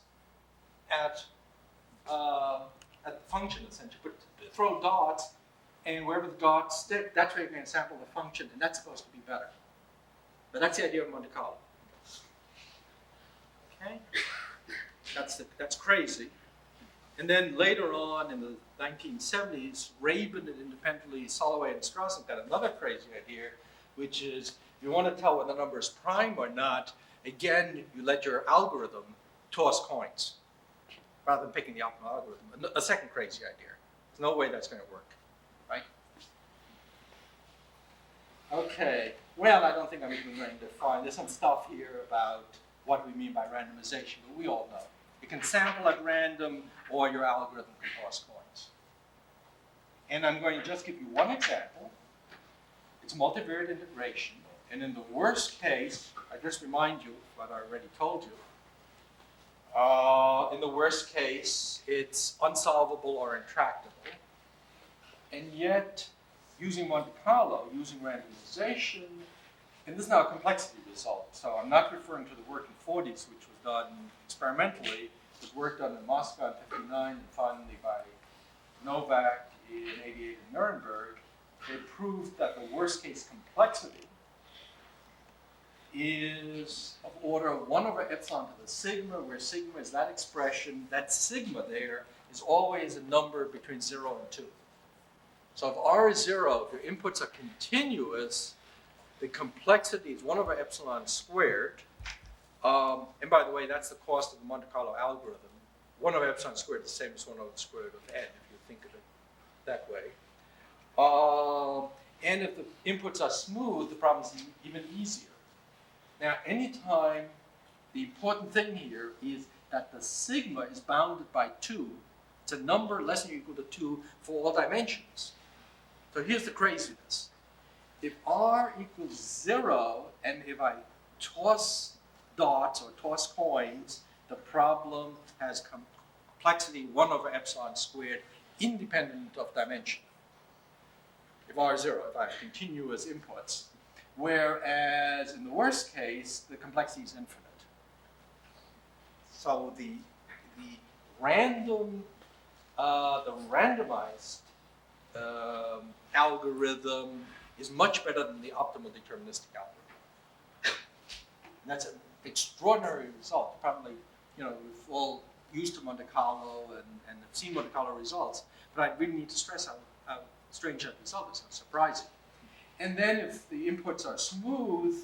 at the function, essentially. But throw dots, and wherever the dots stick, that's where you're going to sample the function, and that's supposed to be better. But that's the idea of Monte Carlo. Okay? That's crazy. And then later on in the 1970s, Rabin and independently Soloway and Strassen got another crazy idea, which is if you want to tell whether a number is prime or not, again, you let your algorithm toss coins rather than picking the optimal algorithm. A second crazy idea. There's no way that's going to work, right? Okay, well, I don't think I'm even going to define. There's some stuff here about what we mean by randomization, but we all know. You can sample at random, or your algorithm can toss coins. And I'm going to just give you one example. It's multivariate integration. And in the worst case, I just remind you what I already told you. In the worst case, it's unsolvable or intractable. And yet, using Monte Carlo, using randomization, and this is now a complexity result. So I'm not referring to the work in 40s, which was done experimentally. It was work done in Moscow in 59 and finally by Novak in 88 in Nuremberg. They proved that the worst case complexity is of order of 1 over epsilon to the sigma, where sigma is that expression. That sigma there is always a number between 0 and 2. So if R is 0, if your inputs are continuous, the complexity is 1 over epsilon squared. And by the way, that's the cost of the Monte Carlo algorithm. 1 over epsilon squared is the same as 1 over the square root of n, if you think of it that way. And if the inputs are smooth, the problem is even easier. Now, anytime, the important thing here is that the sigma is bounded by 2. It's a number less than or equal to 2 for all dimensions. So here's the craziness. If R equals 0, and if I toss dots or toss coins, the problem has complexity 1 over epsilon squared, independent of dimension. If R is 0, if I have continuous inputs. Whereas in the worst case, the complexity is infinite. So the randomized algorithm is much better than the optimal deterministic algorithm. And that's an extraordinary result. Probably, we've all used to Monte Carlo and have seen Monte Carlo results, but I really need to stress how strange that result is, how surprising. And then if the inputs are smooth,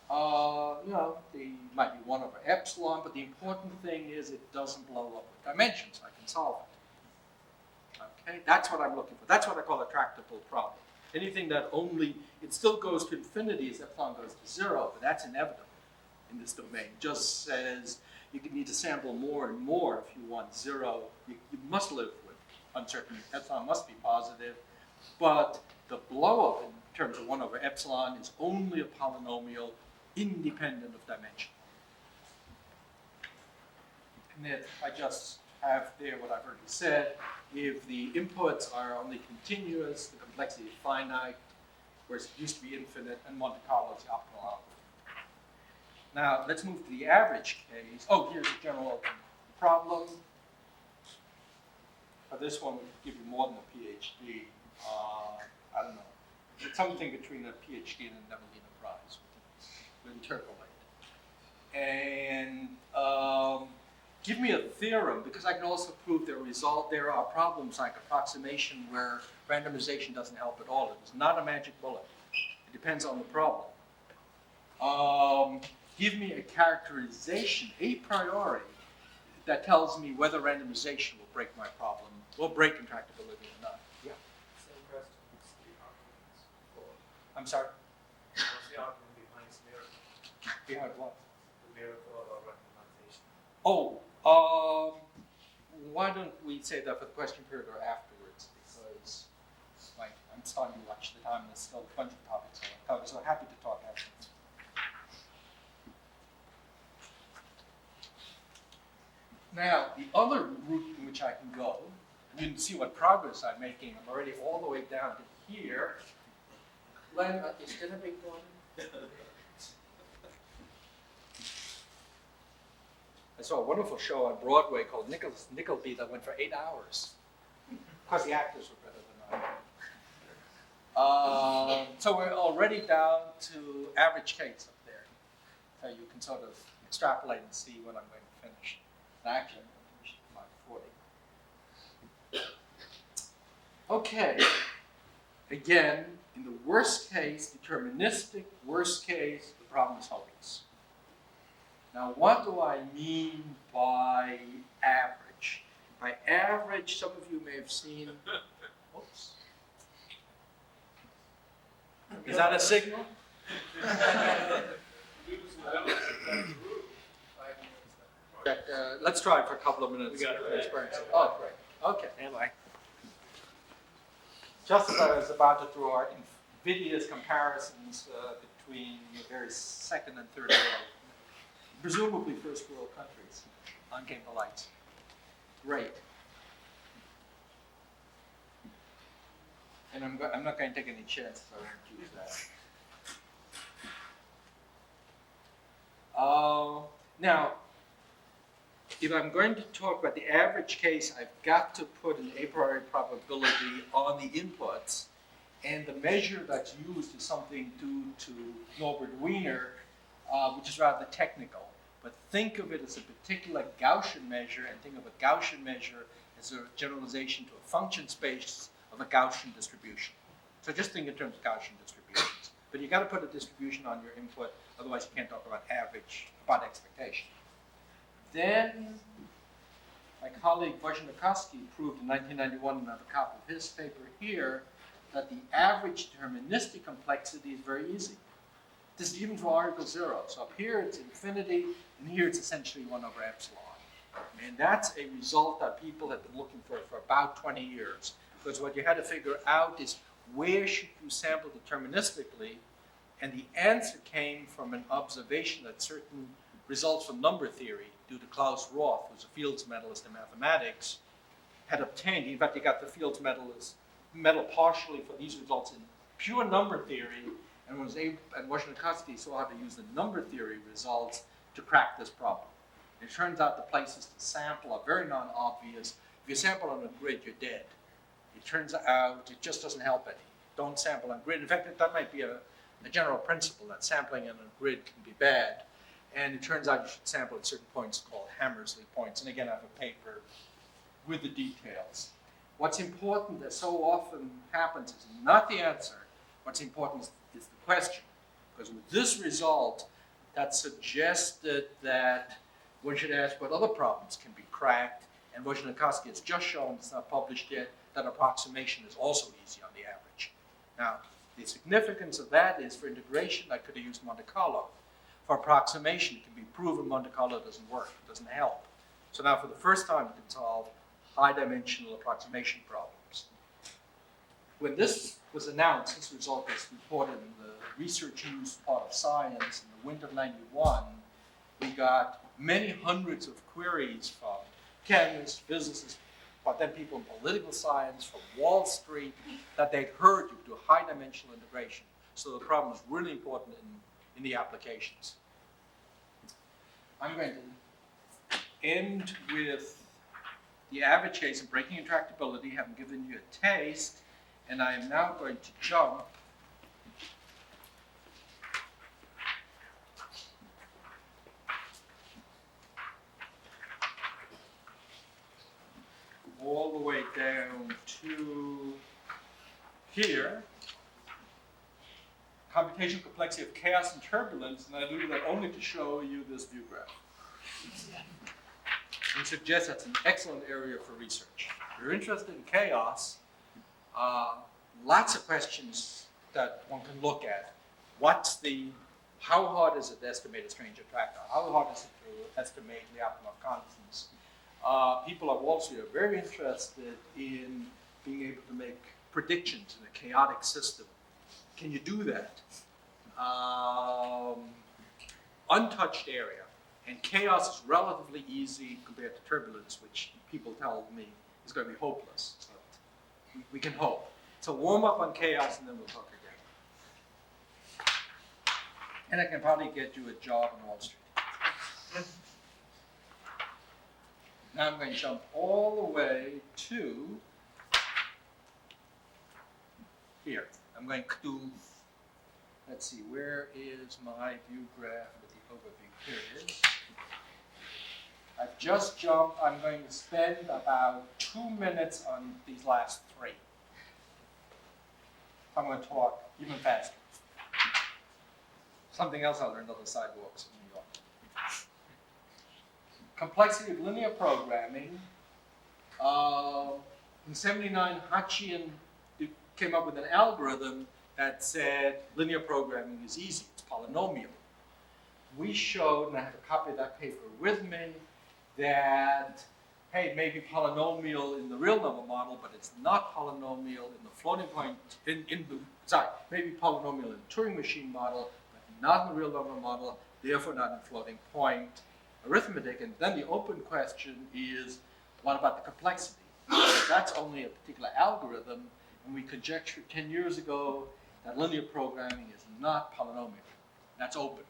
they might be 1 over epsilon, but the important thing is it doesn't blow up with dimensions. I can solve it. Okay, that's what I'm looking for. That's what I call a tractable problem. Anything that it still goes to infinity as epsilon goes to 0, but that's inevitable in this domain. It just says you need to sample more and more if you want 0. You must live with uncertainty. Epsilon must be positive, but the blow up in terms of 1 over epsilon is only a polynomial independent of dimension. And then I just have there what I've already said. If the inputs are only continuous, the complexity is finite, whereas it used to be infinite, and Monte Carlo is the optimal algorithm. Now, let's move to the average case. Oh, here's a general problem. This one would give you more than a PhD. I don't know. It's something between a PhD and a Nemelina Prize. We'll interpolate. And give me a theorem, because I can also prove there are problems like approximation where randomization doesn't help at all. It's not a magic bullet. It depends on the problem. Give me a characterization, a priori, that tells me whether randomization will break my problem, will break intractability or not. Yeah. Same question. It's the arguments for I'm sorry, What's the argument behind this miracle? behind what? The miracle of randomization. Oh, why don't we say that for the question period or afterwards? Because I'm starting to watch the time and there's still a bunch of topics I want to cover, so happy to talk afterwards. Now, the other route in which I can go, you can see what progress I'm making. I'm already all the way down to here. Len, is dinner being going? I saw a wonderful show on Broadway called Nickleby that went for 8 hours. Of course, the actors were better than I. So we're already down to average case up there. So you can sort of extrapolate and see what I'm going to finish. Actually, I'm going to finish at 40. Okay. Again, in the worst case, deterministic worst case, the problem is hopeless. Now, what do I mean by average? By average, some of you may have seen. Oops. Is that a signal? Let's try it for a couple of minutes. We got it. Experience it. Oh, great. Okay. Am I? Just as I was about to draw invidious comparisons between the various second and third world, presumably first world countries, on came the lights. Great. And I'm not going to take any chances. I won't choose that. Now, if I'm going to talk about the average case, I've got to put an a priori probability on the inputs, and the measure that's used is something due to Norbert Wiener, which is rather technical. But think of it as a particular Gaussian measure, and think of a Gaussian measure as a generalization to a function space of a Gaussian distribution. So just think in terms of Gaussian distributions. But you've got to put a distribution on your input, otherwise you can't talk about average, about expectation. Then, my colleague Wojciechowski proved in 1991 in another copy of his paper here that the average deterministic complexity is very easy. This is even for R equals 0. So up here it's infinity, and here it's essentially 1 over epsilon. And that's a result that people have been looking for about 20 years. Because what you had to figure out is where should you sample deterministically, and the answer came from an observation that certain results from number theory, due to Klaus Roth, who's a Fields medalist in mathematics, had obtained. In fact, he got the Fields medal partially for these results in pure number theory, and Wojciechowski saw how to use the number theory results to crack this problem. It turns out the places to sample are very non-obvious. If you sample on a grid, you're dead. It turns out it just doesn't help any. Don't sample on grid. In fact, that might be a general principle, that sampling on a grid can be bad. And it turns out you should sample at certain points called Hammersley points. And again, I have a paper with the details. What's important, that so often happens, is not the answer. What's important is the question. Because with this result, that suggested that one should ask what other problems can be cracked. And Wojciechowski has just shown, it's not published yet, that approximation is also easy on the average. Now, the significance of that is for integration, I could have used Monte Carlo. For approximation, it can be proven Monte Carlo doesn't work, it doesn't help. So now for the first time, we can solve high-dimensional approximation problems. When this was announced, this result was reported in the Research News part of Science in the winter of '91, we got many hundreds of queries from chemists, physicists, but then people in political science, from Wall Street, that they'd heard you do high-dimensional integration. So the problem is really important in the applications. I'm going to end with the average case of breaking intractability, having given you a taste, and I am now going to jump all the way down to here. Computational complexity of chaos and turbulence, and I do that only to show you this view graph. And suggest that's an excellent area for research. If you're interested in chaos, lots of questions that one can look at. How hard is it to estimate a strange attractor? How hard is it to estimate Lyapunov constants? People at Wall Street are very interested in being able to make predictions in a chaotic system. Can you do that? Untouched area. And chaos is relatively easy compared to turbulence, which people tell me is going to be hopeless. But we can hope. So warm up on chaos and then we'll talk again. And I can probably get you a job on Wall Street. Now I'm going to jump all the way to here. I'm going to do, let's see, where is my view graph with the overview? Here it is. I've just jumped. I'm going to spend about 2 minutes on these last 3. I'm going to talk even faster. Something else I learned on the sidewalks in New York. Complexity of linear programming. In '79, Hachian came up with an algorithm that said linear programming is easy. It's polynomial. We showed, and I have a copy of that paper with me, that, hey, maybe polynomial in the real number model, but it's not polynomial in the floating point, maybe polynomial in the Turing machine model, but not in the real number model, therefore not in floating point arithmetic. And then the open question is, what about the complexity? That's only a particular algorithm, and we conjectured 10 years ago that linear programming is not polynomial. That's open.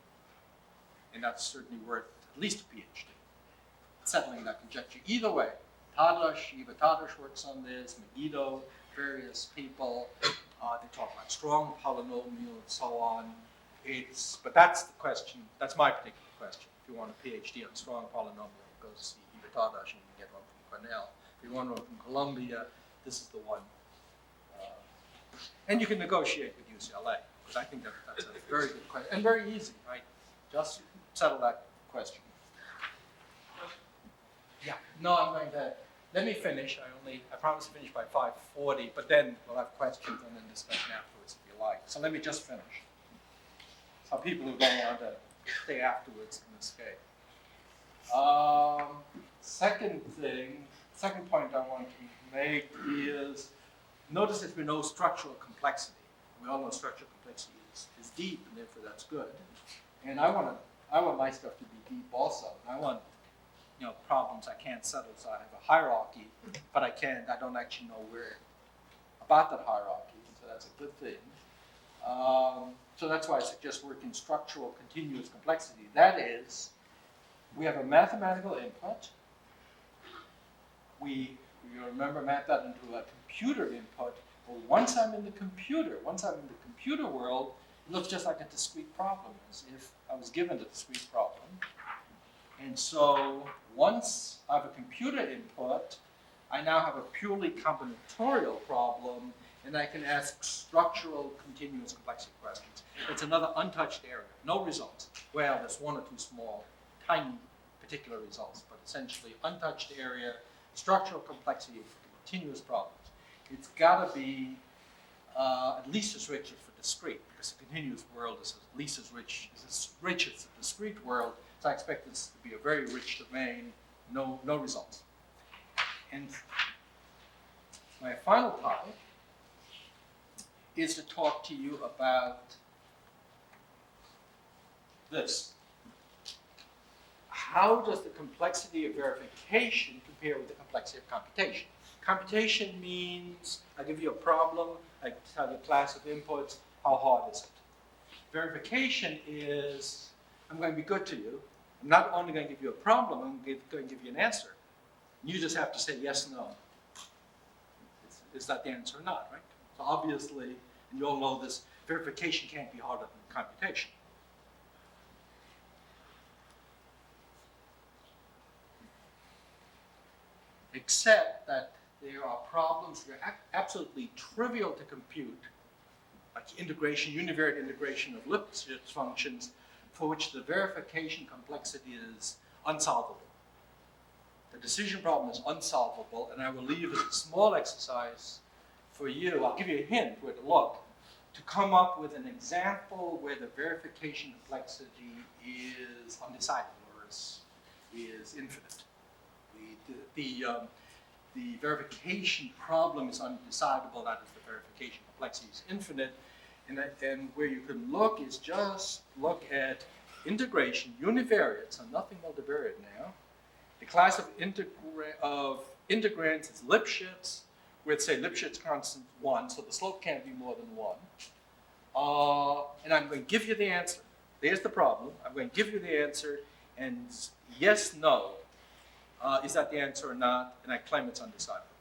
And that's certainly worth at least a PhD, settling that conjecture. Either way, Eva Tadash works on this, Megiddo, various people, they talk about strong polynomial and so on. But that's the question, that's my particular question. If you want a PhD on strong polynomial, go see Eva Tadash and you can get one from Cornell. If you want one from Columbia, this is the one. And you can negotiate with UCLA, because I think that's a very good question, and very easy, right? Just settle that question. Yeah, no, I'm going to, let me finish. I promise to finish by 5:40, but then we'll have questions and then discussion afterwards if you like. So let me just finish. Some people who don't want to stay afterwards can escape. Second point I want to make is, notice that we know structural complexity. We all know structural complexity is deep, and therefore that's good. And I want my stuff to be deep also. I want, problems I can't settle, so I have a hierarchy, but I don't actually know where about that hierarchy, so that's a good thing. So that's why I suggest working structural continuous complexity. That is, we have a mathematical input. You remember map that into a computer input. Well, once I'm in the computer world, it looks just like a discrete problem, as if I was given a discrete problem. And so once I have a computer input, I now have a purely combinatorial problem, and I can ask structural continuous complexity questions. It's another untouched area, no results. Well, there's one or two small, tiny particular results, but essentially untouched area, structural complexity for continuous problems. It's got to be at least as rich as for discrete, because the continuous world is at least as rich as the discrete world. So I expect this to be a very rich domain, no results. And my final topic is to talk to you about this. How does the complexity of verification compare with the complexity of computation? Computation means I give you a problem, I tell you a class of inputs, how hard is it? Verification is, I'm going to be good to you. I'm not only going to give you a problem, I'm going to give you an answer. You just have to say yes, no. Is that the answer or not, right? So obviously, and you all know this, verification can't be harder than computation. Except that there are problems that are absolutely trivial to compute, like integration, univariate integration of Lipschitz functions, for which the verification complexity is unsolvable. The decision problem is unsolvable, and I will leave as a small exercise for you. I'll give you a hint where to look, to come up with an example where the verification complexity is undecidable or is infinite. The verification problem is undecidable, that is, the verification complexity is infinite, and where you can look is just look at integration, univariate, so nothing multivariate now. The class of integrants is Lipschitz, where it's say Lipschitz constant 1, so the slope can't be more than 1. And I'm going to give you the answer. There's the problem. I'm going to give you the answer, and yes, no. Is that the answer or not? And I claim it's undecidable,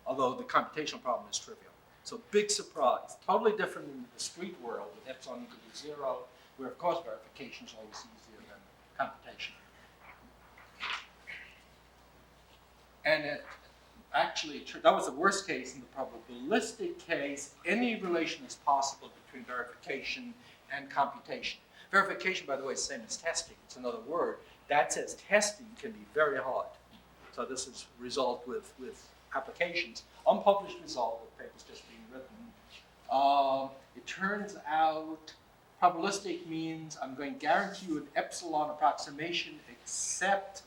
although the computational problem is trivial. So big surprise. Totally different in the discrete world with epsilon equal to 0, where of course verification is always easier than computation. And actually, that was the worst case. In the probabilistic case, any relation is possible between verification and computation. Verification, by the way, is the same as testing. It's another word. That says testing can be very hard. So this is result with applications. Unpublished result, the paper's just being written. It turns out probabilistic means I'm going to guarantee you an epsilon approximation except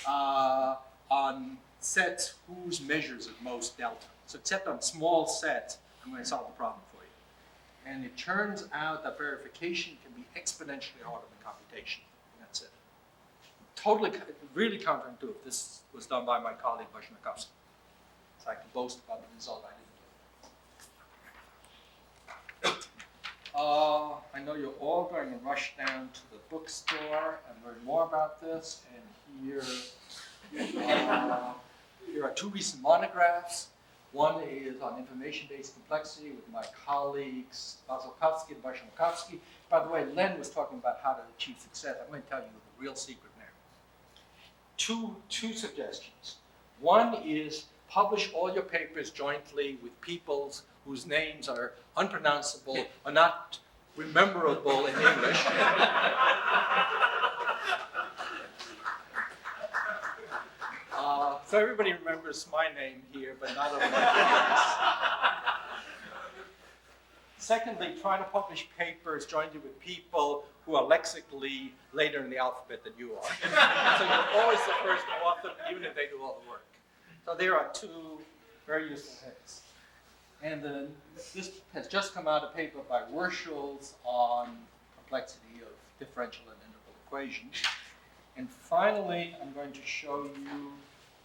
on sets whose measures at most delta. So except on small sets, I'm going to solve the problem for you. And it turns out that verification can be exponentially harder than computation. And that's it. Totally, really counterintuitive. This was done by my colleague, Vashnakovsky. So I can boast about the result I didn't do. I know you're all going to rush down to the bookstore and learn more about this. And here are two recent monographs. One is on information-based complexity with my colleagues Vazovsky and Vashnakovsky. By the way, Len was talking about how to achieve success. I'm going to tell you the real secret now. Two suggestions. One is publish all your papers jointly with people whose names are unpronounceable or not rememberable in English. So everybody remembers my name here, but not of my colleagues. Secondly, try to publish papers jointly with people who are lexically later in the alphabet than you are. So you're always the first author, even if they do all the work. So there are two very useful things. And then this has just come out, a paper by Werschels on complexity of differential and integral equations. And finally, I'm going to show you,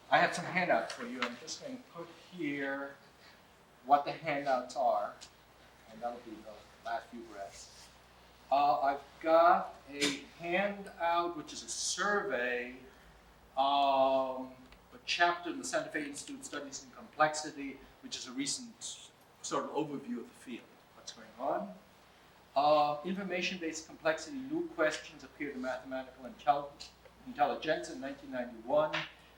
I have some handouts for you. I'm just going to put here what the handouts are, and that'll be the last few graphs. I've got a handout, which is a survey, a chapter in the Santa Fe Institute of Studies in Complexity, which is a recent sort of overview of the field, what's going on. Information-based complexity, new questions appeared in Mathematical Intelligence in 1991.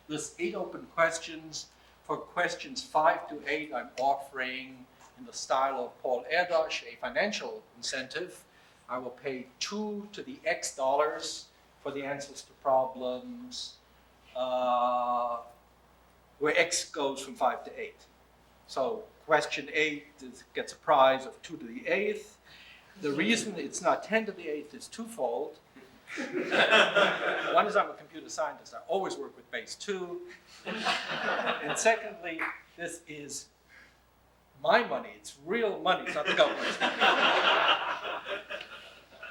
Lists 8 open questions. For questions 5 to 8, I'm offering, in the style of Paul Erdos, a financial incentive. I will pay 2 to the X dollars for the answers to problems where X goes from 5 to 8. So question 8 gets a prize of 2 to the 8th. The reason it's not 10 to the 8th is twofold. One is I'm a computer scientist. I always work with base 2. And secondly, this is my money. It's real money. It's not the government's money.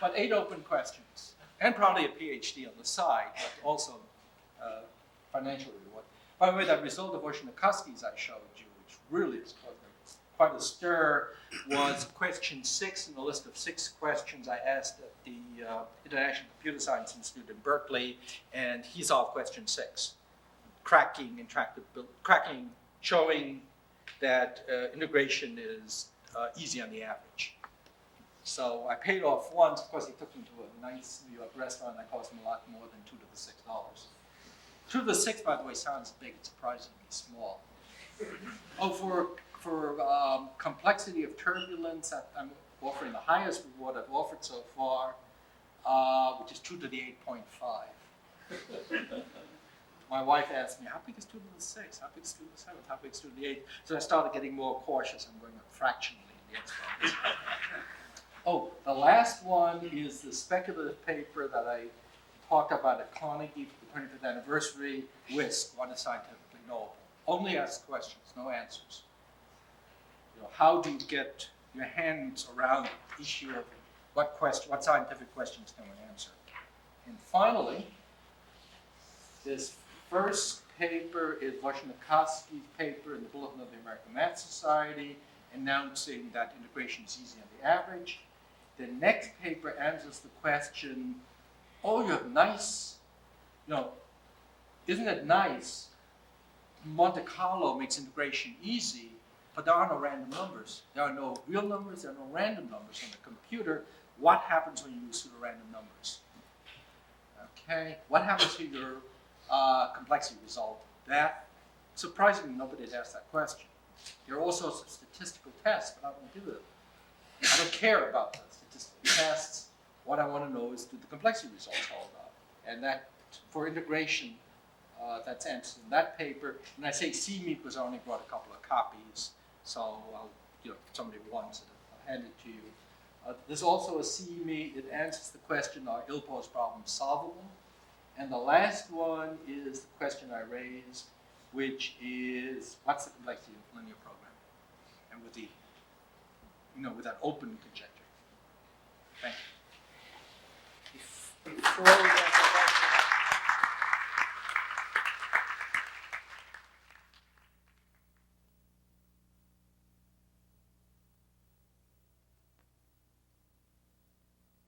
But 8 open questions. And probably a PhD on the side, but also financial reward. By the way, that result of Vashnakovsky's I showed you, which really is quite a stir, was question 6 in the list of 6 questions I asked at the International Computer Science Institute in Berkeley, and he solved question 6, showing that integration is easy on the average. So I paid off once. Of course, he took me to a nice New York restaurant that cost him a lot more than 2 to the $6. 2 to the 6, by the way, sounds big. It's surprisingly small. Oh, for complexity of turbulence, I'm offering the highest reward I've offered so far, which is 2 to the 8.5. My wife asked me, how big is 2 to the 6? How big is 2 to the 7? How big is 2 to the 8? So I started getting more cautious. I'm going up fractionally in the exponents. Oh, the last one is the speculative paper that I talked about at Carnegie for the 25th anniversary. WISC, what is scientifically knowable? Only ask questions, no answers. You know, how do you get your hands around the issue of what scientific questions can we answer? And finally, this first paper is Wojnakowski's paper in the Bulletin of the American Math Society, announcing that integration is easy on the average. The next paper answers the question, oh, you have nice, you know, isn't it nice? Monte Carlo makes integration easy, but there are no random numbers. There are no real numbers, there are no random numbers on the computer. What happens when you use pseudo-random numbers? Okay, what happens to your complexity result? That, surprisingly, nobody has asked that question. There are all sorts of statistical tests, but I don't do it. I don't care about the statistical tests. What I want to know is, do the complexity results hold up? And that, for integration, that's answered in that paper. And I say see me because I only brought a couple of copies. So, you know, if somebody wants it, I'll hand it to you. There's also a see me. It answers the question, are ill-posed problems solvable? And the last one is the question I raised, which is, what's the complexity of linear programming? And with the, you know, with that open conjecture.